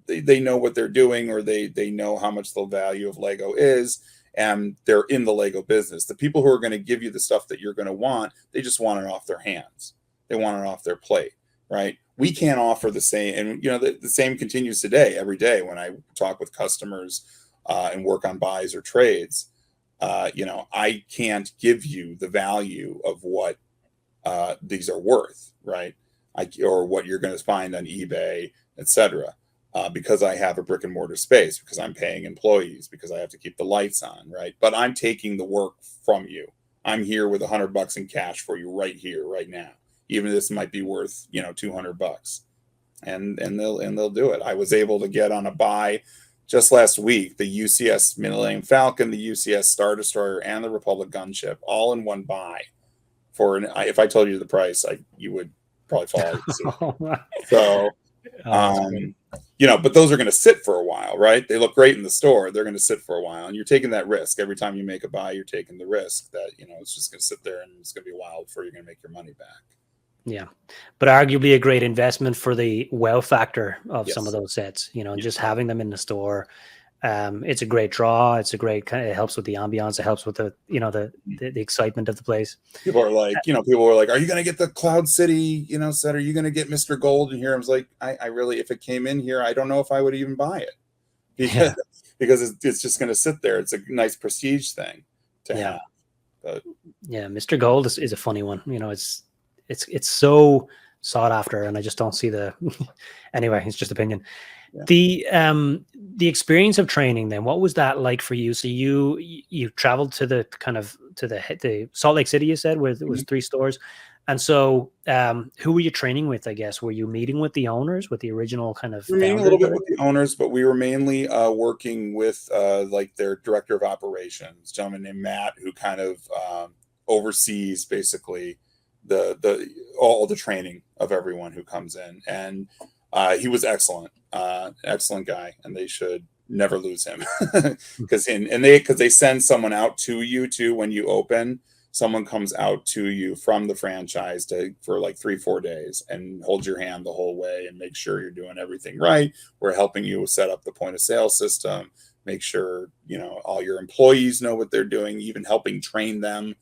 they know what they're doing, or they know how much the value of Lego is, and they're in the Lego business. The people who are going to give you the stuff that you're going to want, they just want it off their hands. They want it off their plate, right? We can't offer the same. And, the same continues today, every day when I talk with customers and work on buys or trades. I can't give you the value of what these are worth, right? Or what you're going to find on eBay, etc. Because I have a brick and mortar space, because I'm paying employees, because I have to keep the lights on, right? But I'm taking the work from you. I'm here with $100 in cash for you right here, right now. Even this might be worth, $200, and they'll do it. I was able to get on a buy just last week, the UCS Millennium Falcon, the UCS Star Destroyer, and the Republic gunship, all in one buy. If I told you the price, you would probably fall out of the seat. So, but those are going to sit for a while, right? They look great in the store. They're going to sit for a while, and you're taking that risk. Every time you make a buy, you're taking the risk that, it's just going to sit there and it's going to be a while before you're going to make your money back. Yeah, but arguably a great investment for the wow factor of some of those sets, just having them in the store. It's a great draw. It's a great it helps with the ambiance. It helps with the excitement of the place. People are like, are you going to get the Cloud City, set? Are you going to get Mr. Gold in here? I was like, I really, if it came in here, I don't know if I would even buy it because it's just going to sit there. It's a nice prestige thing to have. But Mr. Gold is a funny one. It's so sought after, and I just don't see anyway, it's just opinion. Yeah. The experience of training then, what was that like for you? So you traveled to the Salt Lake City, you said, where there was 3 stores. And so who were you training with, I guess? Were you meeting with the owners, with the original kind of We're meeting a little bit with the owners, but we were mainly working with like their director of operations, a gentleman named Matt, who kind of oversees basically all the training of everyone who comes in. And he was excellent guy, and they should never lose him because they send someone out to you too when you open. someone comes out to you from the franchise for like 3-4 days and holds your hand the whole way and make sure you're doing everything right. We're helping you set up the point of sale system, make sure, all your employees know what they're doing, even helping train them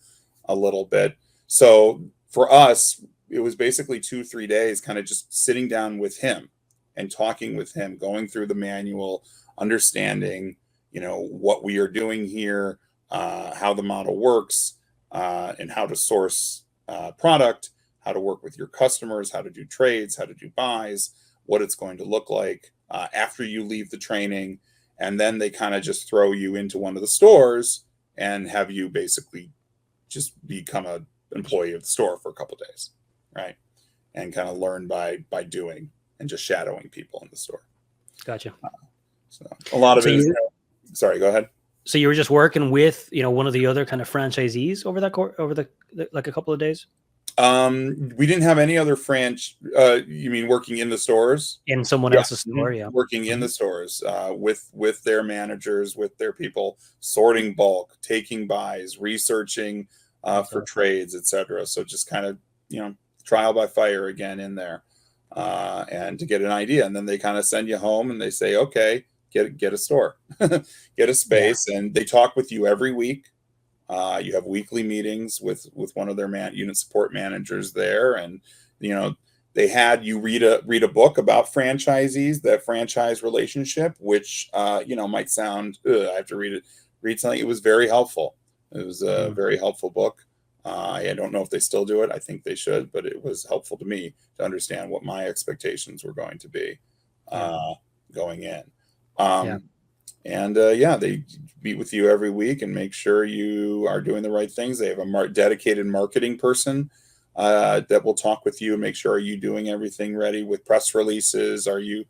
a little bit. So for us, it was basically 2-3 days kind of just sitting down with him and talking with him, going through the manual, understanding, what we are doing here, how the model works, and how to source product, how to work with your customers, how to do trades, how to do buys, what it's going to look like after you leave the training. And then they kind of just throw you into one of the stores and have you basically just become an employee of the store for a couple of days, right? And kind of learn by doing and just shadowing people in the store. Gotcha. So a lot of it is, sorry, go ahead. So you were just working with, one of the other kind of franchisees over the like a couple of days? We didn't have any other you mean working in the stores? In someone else's store, yeah. Working in the stores with their managers, with their people, sorting bulk, taking buys, researching for trades, etc. So just kind of, trial by fire again in there and to get an idea. And then they kind of send you home and they say, okay, get a store, get a space. Yeah. And they talk with you every week. You have weekly meetings with one of their unit support managers there. And, they had you read a book about franchisees, that franchise relationship, which, might sound, I have to read something. It was very helpful. It was a very helpful book. I don't know if they still do it. I think they should, but it was helpful to me to understand what my expectations were going to be going in. And they meet with you every week and make sure you are doing the right things. They have a dedicated marketing person that will talk with you and make sure, are you doing everything ready with press releases? Are you,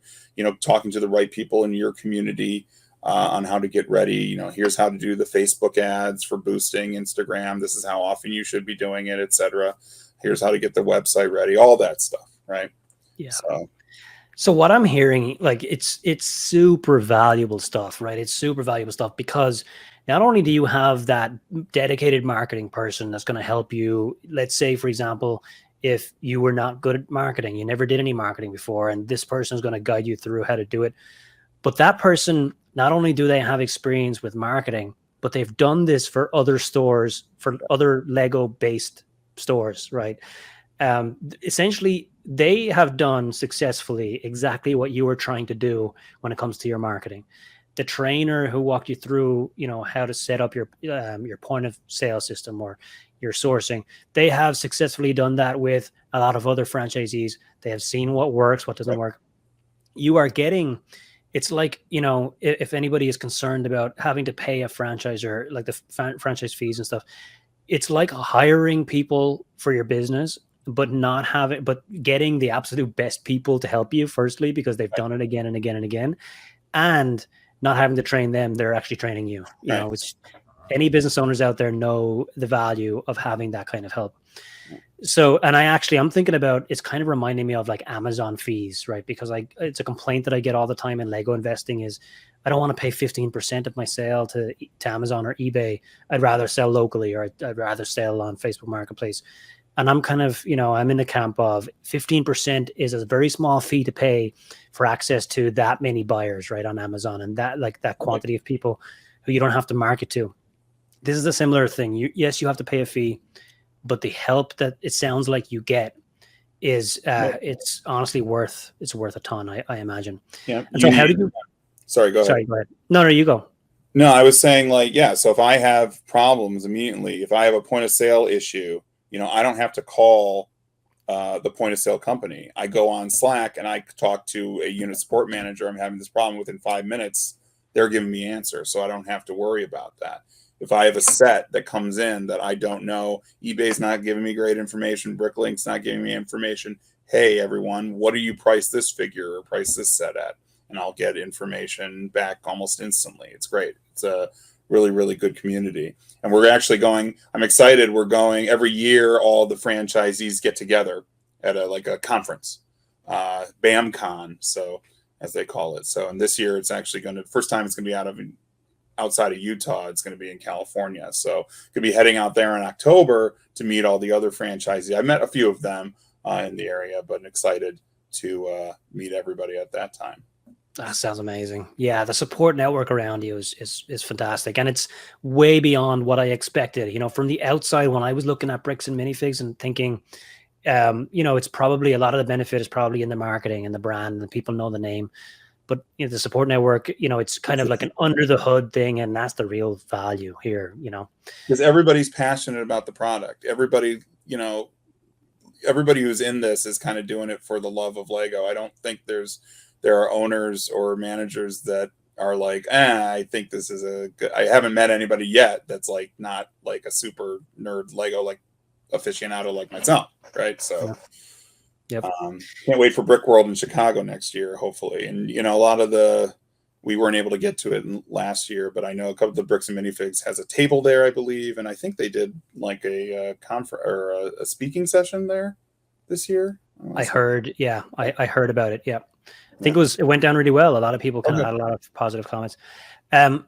talking to the right people in your community on how to get ready? Here's how to do the Facebook ads for boosting Instagram. This is how often you should be doing it, etc. Here's how to get the website ready, all that stuff, right? Yeah. So what I'm hearing, like, it's super valuable stuff, right? It's super valuable stuff because not only do you have that dedicated marketing person that's going to help you, let's say, for example, if you were not good at marketing, you never did any marketing before, and this person is going to guide you through how to do it. But that person, not only do they have experience with marketing, but they've done this for other stores, for other Lego-based stores, right? Essentially, they have done successfully exactly what you were trying to do when it comes to your marketing. The trainer who walked you through, how to set up your point of sale system or your sourcing, they have successfully done that with a lot of other franchisees. They have seen what works, what doesn't work. You are getting, it's like, if anybody is concerned about having to pay a franchisor, like the franchise fees and stuff, it's like hiring people for your business, but getting the absolute best people to help you, firstly, because they've done it again and again and again, and not having to train them, they're actually training you, which any business owners out there know the value of having that kind of help. So, and I'm thinking about, it's kind of reminding me of like Amazon fees, right? Because it's a complaint that I get all the time in Lego investing is, I don't want to pay 15% of my sale to Amazon or eBay. I'd rather sell locally, or I'd rather sell on Facebook Marketplace. And I'm kind of, I'm in the camp of 15% is a very small fee to pay for access to that many buyers, right, on Amazon, and that quantity of people who you don't have to market to. This is a similar thing. Yes, you have to pay a fee, but the help that it sounds like you get is it's honestly worth a ton, I imagine. Yeah. And so how do you? Sorry, go ahead. Sorry, go ahead. No, you go. No, I was saying, like, so if I have problems immediately, if I have a point of sale issue, I don't have to call the point of sale company. I go on Slack and I talk to a unit support manager. I'm having this problem. Within 5 minutes, they're giving me answers, so I don't have to worry about that. If I have a set that comes in that I don't know, eBay's not giving me great information, Bricklink's not giving me information. Hey, everyone, what do you price this figure or price this set at? And I'll get information back almost instantly. It's great. It's a really, really good community. And we're actually going, I'm excited. We're going every year. All the franchisees get together at a conference, BAMCon, so as they call it. So, and this year it's actually first time it's going to be out of outside of Utah. It's going to be in California. So could be heading out there in October to meet all the other franchisees. I met a few of them in the area, but excited to meet everybody at that time. That sounds amazing. Yeah, the support network around you is fantastic, and it's way beyond what I expected. You know, from the outside, when I was looking at Bricks and Minifigs and thinking, you know, it's probably a lot of the benefit is probably in the marketing and the brand, and the people know the name. But you know, the support network, you know, it's kind of like an under the hood thing, and that's the real value here. You know, because everybody's passionate about the product. Everybody, you know, everybody who's in this is kind of doing it for the love of Lego. I don't think there are owners or managers that are like, I think this is a good. I haven't met anybody yet that's like not like a super nerd Lego like aficionado like myself, right? So, yep. Can't wait for Brick World in Chicago next year, hopefully. And you know, a lot of we weren't able to get to it last year, but I know a couple of the Bricks and Minifigs has a table there, I believe, and I think they did like a conference or a speaking session there this year. I heard, yeah, I heard about it. Yeah. I think it went down really well. A lot of people kind of had a lot of positive comments.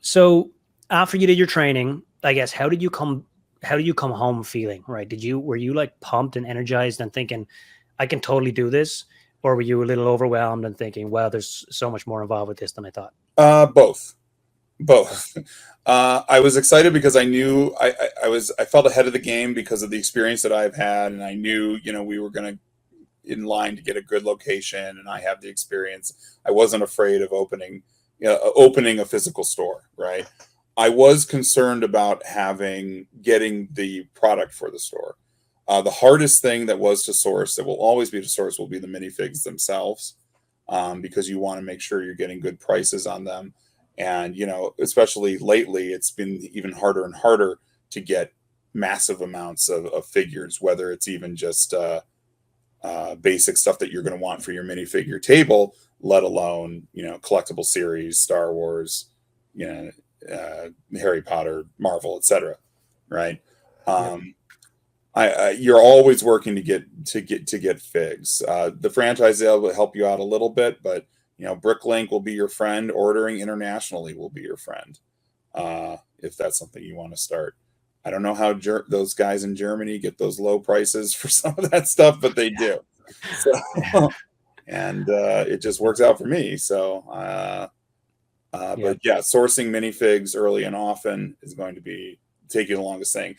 So after you did your training, I guess, how did you come home feeling, right? Were you like pumped and energized and thinking, I can totally do this? Or were you a little overwhelmed and thinking, wow, there's so much more involved with this than I thought? Both. I was excited because I knew I felt ahead of the game because of the experience that I've had. And I knew, you know, we were going to in line to get a good location, and I have the experience. I wasn't afraid of opening a physical store, right? I was concerned about getting the product for the store. The hardest thing that was to source, that will always be to source, will be the minifigs themselves, because you want to make sure you're getting good prices on them. And, you know, especially lately, it's been even harder and harder to get massive amounts of figures, whether it's even just basic stuff that you're going to want for your minifigure table, let alone, you know, collectible series, Star Wars, you know, Harry Potter, Marvel, etc. Right? You're always working to get figs. The franchise sale will help you out a little bit, but you know, Bricklink will be your friend. Ordering internationally will be your friend, if that's something you want to start. I don't know how those guys in Germany get those low prices for some of that stuff, but they do. So, and it just works out for me. So, but yeah, sourcing minifigs early and often is going to take you the longest thing.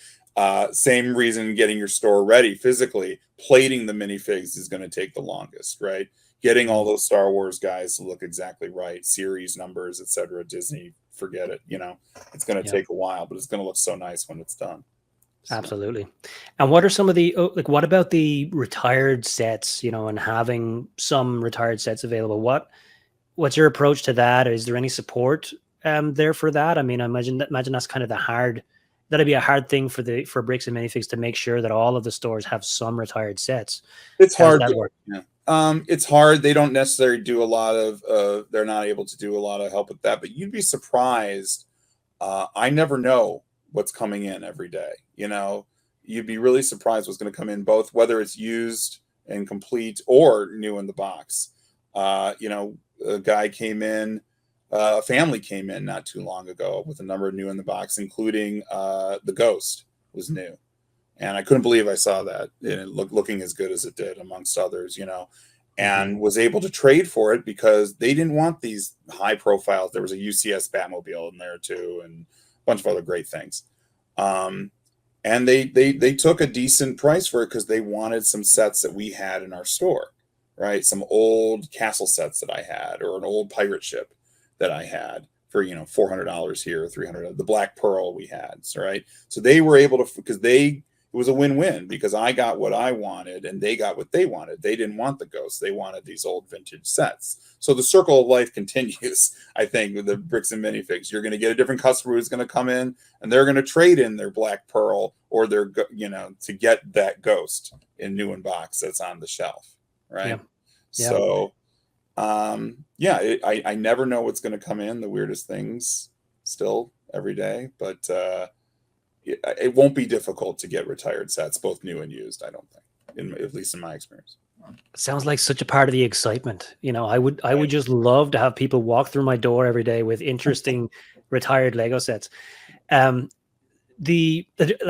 Same reason getting your store ready physically, plating the minifigs is going to take the longest, right? Getting all those Star Wars guys to look exactly right, series numbers, etc. Disney, forget it. You know, it's going to take a while, but it's going to look so nice when it's done. So. Absolutely. And what are some of the, what about the retired sets, you know, and having some retired sets available? What's your approach to that? Is there any support there for that? I mean, I imagine that's kind of that'd be a hard thing for Bricks and Minifigs to make sure that all of the stores have some retired sets. It's hard. It's hard. They don't necessarily do a lot of, they're not able to do a lot of help with that, but you'd be surprised. I never know what's coming in every day. You know, you'd be really surprised what's going to come in, both whether it's used and complete or new in the box. You know, a family came in not too long ago with a number of new in the box, including the Ghost was new. And I couldn't believe I saw that, and it looking as good as it did, amongst others, you know, and was able to trade for it because they didn't want these high profiles. There was a UCS Batmobile in there too, and a bunch of other great things. And they took a decent price for it because they wanted some sets that we had in our store, right? Some old castle sets that I had, or an old pirate ship that I had for, you know, $400 here, $300. The Black Pearl we had, right? So they were able to, because it was a win-win, because I got what I wanted and they got what they wanted. They didn't want the Ghosts. They wanted these old vintage sets. So the circle of life continues, I think, with the Bricks and Minifigs. You're going to get a different customer who's going to come in and they're going to trade in their Black Pearl or their, you know, to get that Ghost in new in box that's on the shelf, right? Yeah. So, I never know what's going to come in, the weirdest things still every day, but it won't be difficult to get retired sets, both new and used, I don't think, at least in my experience. Sounds like such a part of the excitement. You know, I would just love to have people walk through my door every day with interesting retired Lego sets. Like,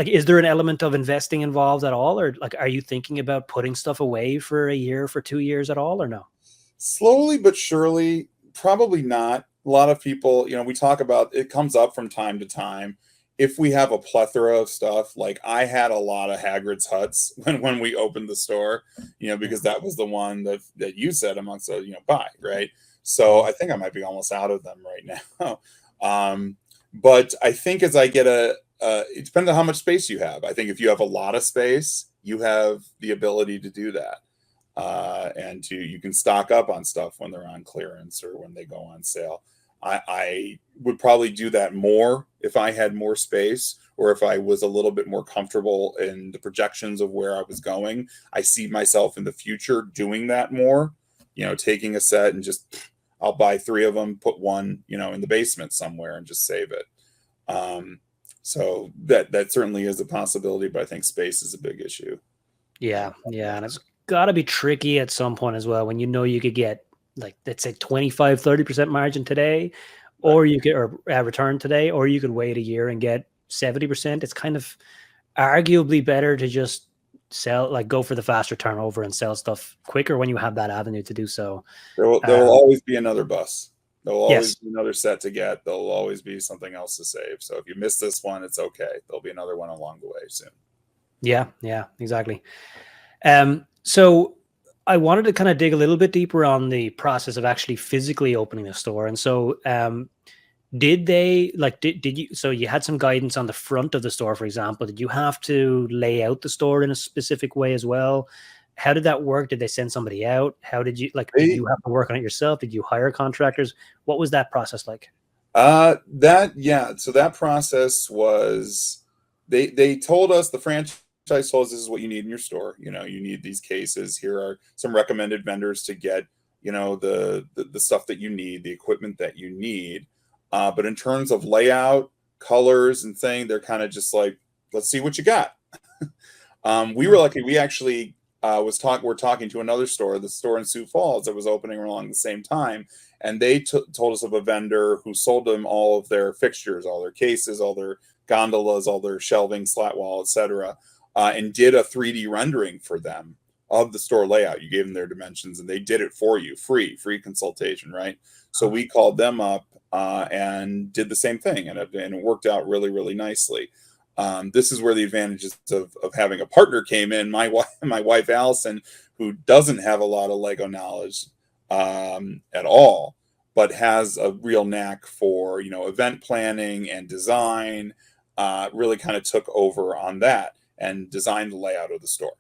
is there an element of investing involved at all, or like, are you thinking about putting stuff away for a year, for 2 years at all, or no? Slowly but surely, probably not. A lot of people, we talk about it, comes up from time to time. If we have a plethora of stuff, like I had a lot of Hagrid's huts when we opened the store, because that was the one that you said amongst the, buy, right? So I think I might be almost out of them right now. But I think as I get it depends on how much space you have. I think if you have a lot of space, you have the ability to do that. And you can stock up on stuff when they're on clearance or when they go on sale. I would probably do that more if I had more space, or if I was a little bit more comfortable in the projections of where I was going. I see myself in the future doing that more, taking a set and just, I'll buy 3 of them, put one, in the basement somewhere and just save it. So that certainly is a possibility, but I think space is a big issue. Yeah. And it's got to be tricky at some point as well, when you could get, like, let's say 25-30% margin today, or you could, or return today, or you could wait a year and get 70%. It's kind of arguably better to just sell, like, go for the faster turnover and sell stuff quicker when you have that avenue to do so. There will always be another bus. There will always Yes. be another set to get. There will always be something else to save. So if you miss this one, it's okay. There'll be another one along the way soon. Yeah, exactly. So I wanted to kind of dig a little bit deeper on the process of actually physically opening the store. And so, did you, so you had some guidance on the front of the store, for example. Did you have to lay out the store in a specific way as well? How did that work? Did they send somebody out? How did you, like, did you have to work on it yourself? Did you hire contractors? What was that process like? So that process was, they told us, the franchise told us, this is what you need in your store. You need these cases. Here are some recommended vendors to get, the stuff that you need, the equipment that you need. But in terms of layout, colors, and thing, they're kind of just like, let's see what you got. We were lucky. We actually we're talking to another store, the store in Sioux Falls, that was opening along the same time, and they told us of a vendor who sold them all of their fixtures, all their cases, all their gondolas, all their shelving, slat wall, etc., and did a 3D rendering for them of the store layout. You gave them their dimensions, and they did it for you, free consultation, right? So we called them up and did the same thing, and it worked out really, really nicely. This is where the advantages of having a partner came in. My wife Allison, who doesn't have a lot of Lego knowledge at all, but has a real knack for event planning and design, really kind of took over on that and designed the layout of the store.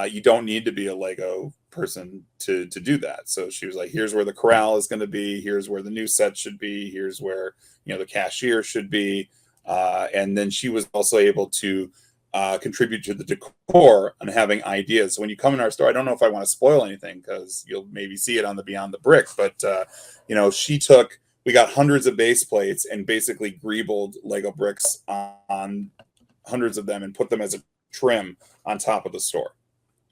You don't need to be a Lego person to do that. So she was like, here's where the corral is going to be, here's where the new set should be, here's where the cashier should be. And then she was also able to contribute to the decor and having ideas. So when you come in our store, I don't know if I want to spoil anything because you'll maybe see it on the Beyond the Brick, but we got hundreds of base plates and basically greebled Lego bricks on hundreds of them and put them as a trim on top of the store.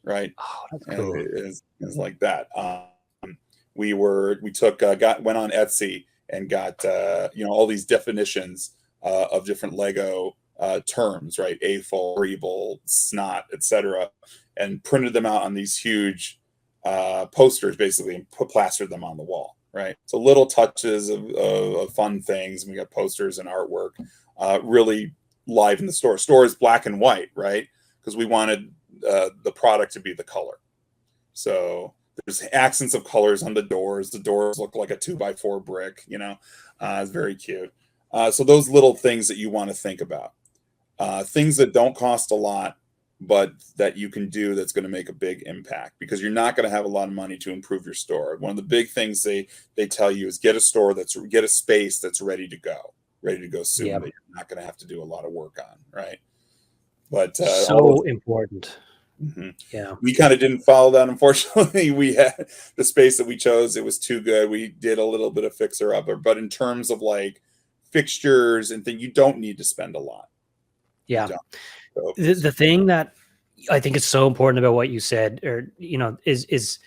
Right. Oh, that's cool. It's like that. We went on Etsy and got all these definitions of different Lego terms, right? AFOL, greeble, snot, etc., and printed them out on these huge posters, basically, and plastered them on the wall, right? So little touches of fun things. And we got posters and artwork, really live in the store. Store is black and white, right? Because we wanted the product to be the color. So there's accents of colors on the doors. The doors look like a 2x4 brick, it's very cute. So those little things that you want to think about, things that don't cost a lot, but that you can do that's going to make a big impact, because you're not going to have a lot of money to improve your store. One of the big things they tell you is get a space that's ready to go soon, that you're not going to have to do a lot of work on, right? But important. Mm-hmm. Yeah, we kind of didn't follow that, unfortunately. We had the space that we chose, it was too good. We did a little bit of fixer upper, but in terms of like fixtures and things, you don't need to spend a lot. Yeah. So, the thing that I think is so important about what you said, or is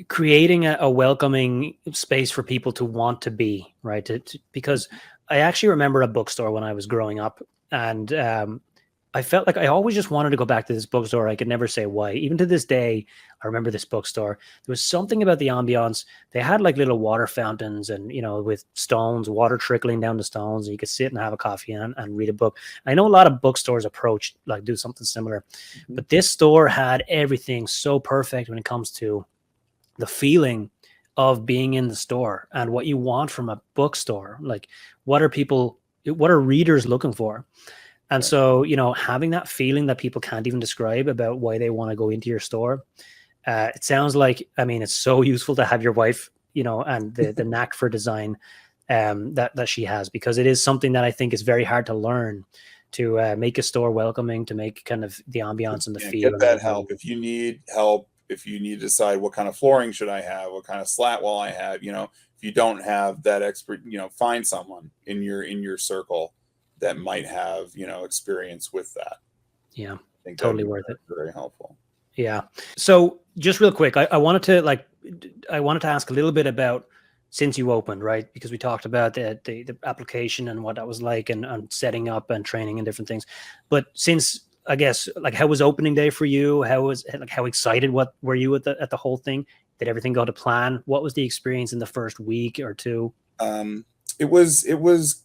creating a welcoming space for people to want to be, right? Because I actually remember a bookstore when I was growing up, and I felt like I always just wanted to go back to this bookstore. I could never say why. Even to this day, I remember this bookstore. There was something about the ambiance. They had like little water fountains and, with stones, water trickling down the stones. And you could sit and have a coffee and read a book. I know a lot of bookstores approach, like do something similar. But this store had everything so perfect when it comes to the feeling of being in the store and what you want from a bookstore. Like, what are readers looking for? And so, having that feeling that people can't even describe about why they want to go into your store. It sounds like, it's so useful to have your wife, and the knack for design that she has, because it is something that I think is very hard to learn, to make a store welcoming, to make kind of the ambiance and the feel. Get that help. If you need help, if you need to decide what kind of flooring should I have, what kind of slat wall I have, if you don't have that expert, find someone in your circle that might have, experience with that. Yeah, I think totally worth it. Very helpful. Yeah. So just real quick, I wanted to ask a little bit about since you opened, right? Because we talked about the application and what that was like, and setting up and training and different things. But since, I guess, like, how was opening day for you? How excited were you at the whole thing? Did everything go to plan? What was the experience in the first week or two? It was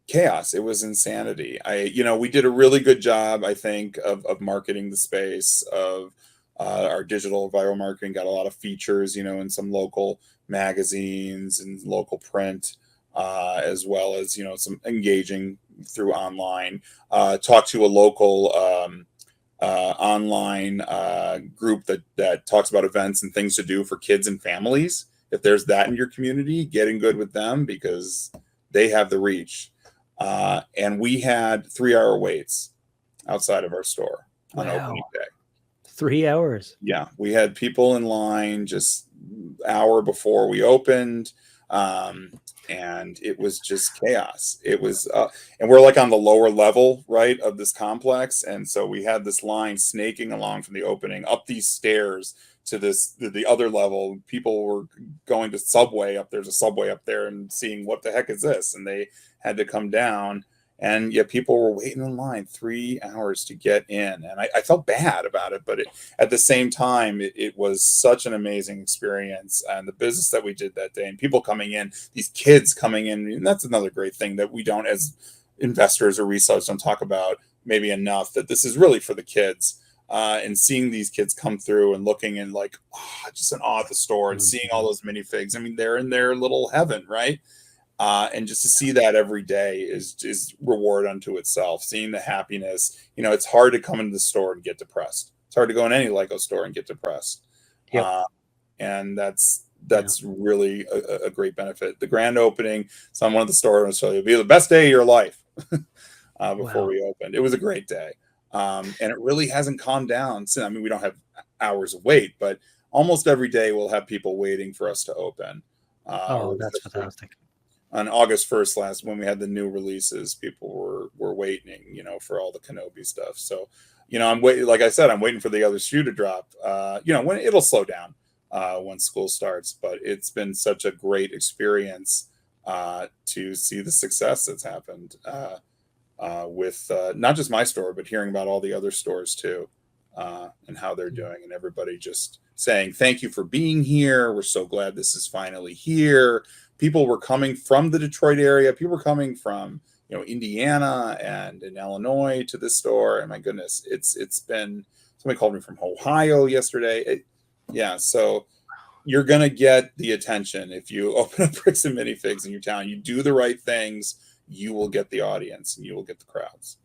chaos. It was insanity. We did a really good job, I think, of marketing the space, of our digital viral marketing, got a lot of features, in some local magazines and local print, as well as, some engaging through online, talk to a local online group that talks about events and things to do for kids and families. If there's that in your community, get in good with them because they have the reach. And we had 3-hour waits outside of our store on opening day. 3 hours. Yeah, we had people in line just hour before we opened, and it was just chaos. It was, and we're like on the lower level, right, of this complex, and so we had this line snaking along from the opening up these stairs to the other level. People were going to Subway up. There's a Subway up there, and seeing what the heck is this, and they had to come down. And yet people were waiting in line 3 hours to get in. And I felt bad about it, but at the same time, it was such an amazing experience. And the business that we did that day, and people coming in, these kids coming in, and that's another great thing that we don't, as investors or resellers, don't talk about maybe enough, that this is really for the kids. And seeing these kids come through and looking in like, just in awe at the store, and seeing all those minifigs. They're in their little heaven, right? And just to see that every day is reward unto itself. Seeing the happiness, it's hard to come into the store and get depressed. It's hard to go in any Lego store and get depressed. Yep. And that's really a great benefit. The grand opening, so one of the stores will be the best day of your life before we opened. It was a great day. And it really hasn't calmed down. So, we don't have hours of wait, but almost every day we'll have people waiting for us to open. That's fantastic. On August 1st when we had the new releases, people were waiting, for all the Kenobi stuff. So, I'm waiting. Like I said, I'm waiting for the other shoe to drop. When it'll slow down when school starts. But it's been such a great experience to see the success that's happened with not just my store, but hearing about all the other stores too, and how they're doing, and everybody just saying thank you for being here. We're so glad this is finally here. People were coming from the Detroit area. People were coming from, Indiana and in Illinois to this store. And my goodness, it's been, somebody called me from Ohio yesterday. So you're going to get the attention. If you open up Bricks and Minifigs in your town, you do the right things, you will get the audience and you will get the crowds.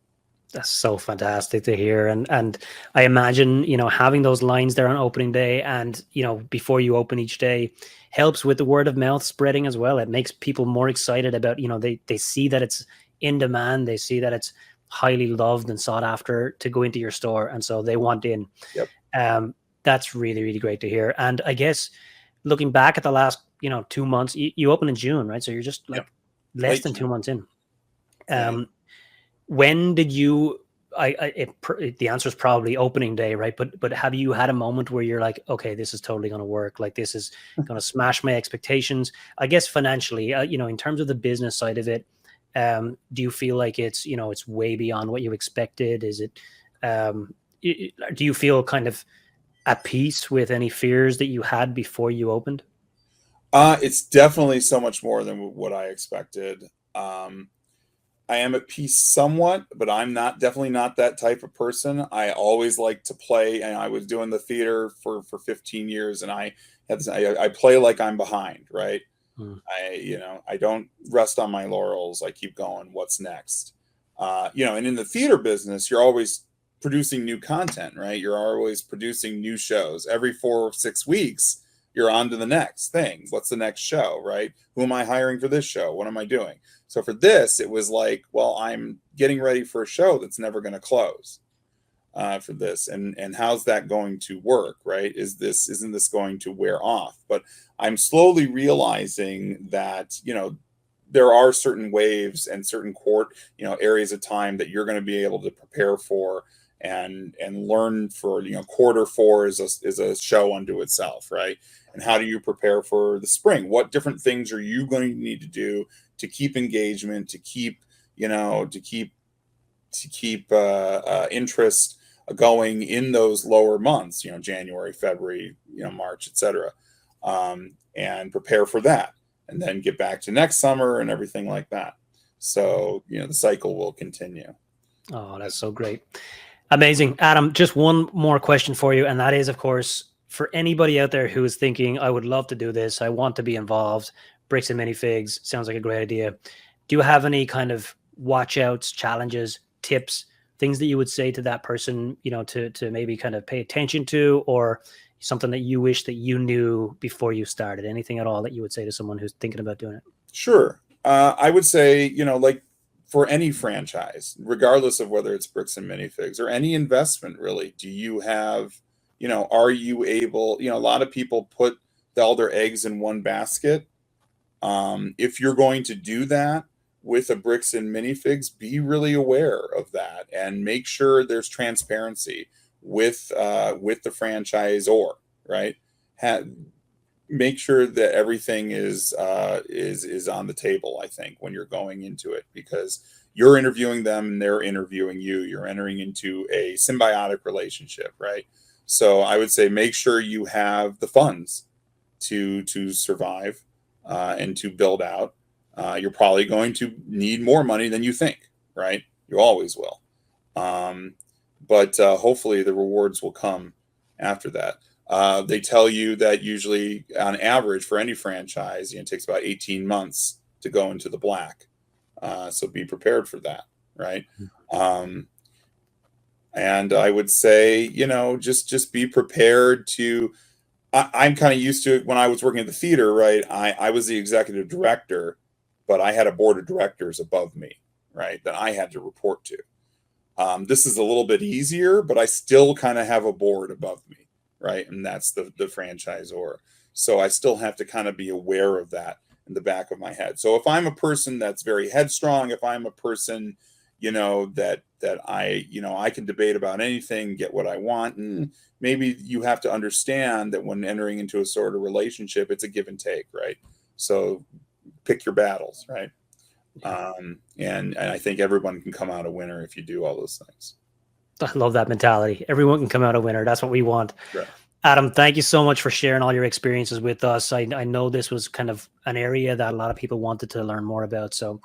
That's so fantastic to hear. And I imagine, having those lines there on opening day and, before you open each day helps with the word of mouth spreading as well. It makes people more excited about, they see that it's in demand. They see that it's highly loved and sought after to go into your store. And so they want in. Yep. That's really, really great to hear. And I guess looking back at the last, 2 months, you opened in June, right? So you're just less than 2 months in. When did you the answer is probably opening day, right? But have you had a moment where you're like, okay, this is totally going to work, like this is going to smash my expectations? I guess financially, in terms of the business side of it, do you feel like it's it's way beyond what you expected? Is it do you feel kind of at peace with any fears that you had before you opened? It's definitely so much more than what I expected. I am at peace somewhat, but I'm definitely not that type of person. I always like to play, and I was doing the theater for 15 years, and I play like I'm behind, right? Hmm. I don't rest on my laurels. I keep going. What's next? And in the theater business, you're always producing new content, right? You're always producing new shows. Every 4 or 6 weeks, you're on to the next thing. What's the next show, right? Who am I hiring for this show? What am I doing? So for this, it was like, well, I'm getting ready for a show that's never going to close for this. And how's that going to work, right? Isn't this going to wear off? But I'm slowly realizing that, there are certain waves and certain areas of time that you're going to be able to prepare for and learn for. Quarter 4 is a show unto itself, right? And how do you prepare for the spring? What different things are you going to need to do to keep engagement, to keep interest going in those lower months, January, February, March, etc., and prepare for that, and then get back to next summer and everything like that. So the cycle will continue. Oh, that's so great. Amazing. Adam, just one more question for you. And that is, of course, for anybody out there who is thinking, I would love to do this, I want to be involved, Bricks and Minifigs sounds like a great idea. Do you have any kind of watch outs, challenges, tips, things that you would say to that person, to maybe kind of pay attention to, or something that you wish that you knew before you started? Anything at all that you would say to someone who's thinking about doing it? Sure. I would say, like for any franchise, regardless of whether it's Bricks and Minifigs or any investment, really, do you have, are you able, a lot of people put all their eggs in one basket. If you're going to do that with a Bricks and Minifigs, be really aware of that and make sure there's transparency with the franchisor, right? Make sure that everything is on the table, I think, when you're going into it, because you're interviewing them and they're interviewing you. You're entering into a symbiotic relationship, right? So I would say make sure you have the funds to survive and to build out. You're probably going to need more money than you think, right? You always will. But hopefully the rewards will come after that. They tell you that usually, on average, for any franchise, it takes about 18 months to go into the black. So be prepared for that, right? And I would say, just be prepared to. I'm kind of used to it when I was working at the theater, right? I was the executive director, but I had a board of directors above me, right, that I had to report to. This is a little bit easier, but I still kind of have a board above me, right? And that's the franchisor. So I still have to kind of be aware of that in the back of my head. So if I'm a person that's very headstrong, if I'm a person, that I can debate about anything, get what I want, maybe you have to understand that when entering into a sort of relationship, it's a give and take, right? So pick your battles, right? And I think everyone can come out a winner if you do all those things. I love that mentality. Everyone can come out a winner. That's what we want. Right. Adam, thank you so much for sharing all your experiences with us. I know this was kind of an area that a lot of people wanted to learn more about. So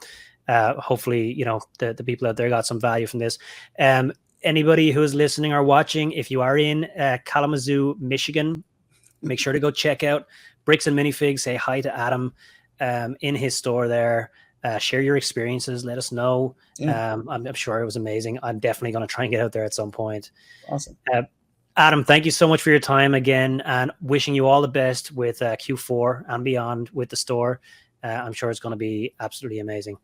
hopefully, the people out there got some value from this. Anybody who is listening or watching, if you are in Kalamazoo, Michigan, make sure to go check out Bricks and Minifigs. Say hi to Adam in his store there. Share your experiences. Let us know. Yeah. I'm sure it was amazing. I'm definitely going to try and get out there at some point. Awesome. Adam, thank you so much for your time again, and wishing you all the best with Q4 and beyond with the store. I'm sure it's going to be absolutely amazing.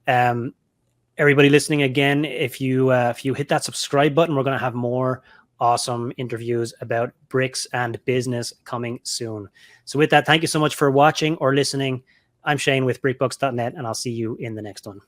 Everybody listening again, if you hit that subscribe button, we're going to have more awesome interviews about bricks and business coming soon. So with that, thank you so much for watching or listening. I'm Shane with brickbooks.net, and I'll see you in the next one.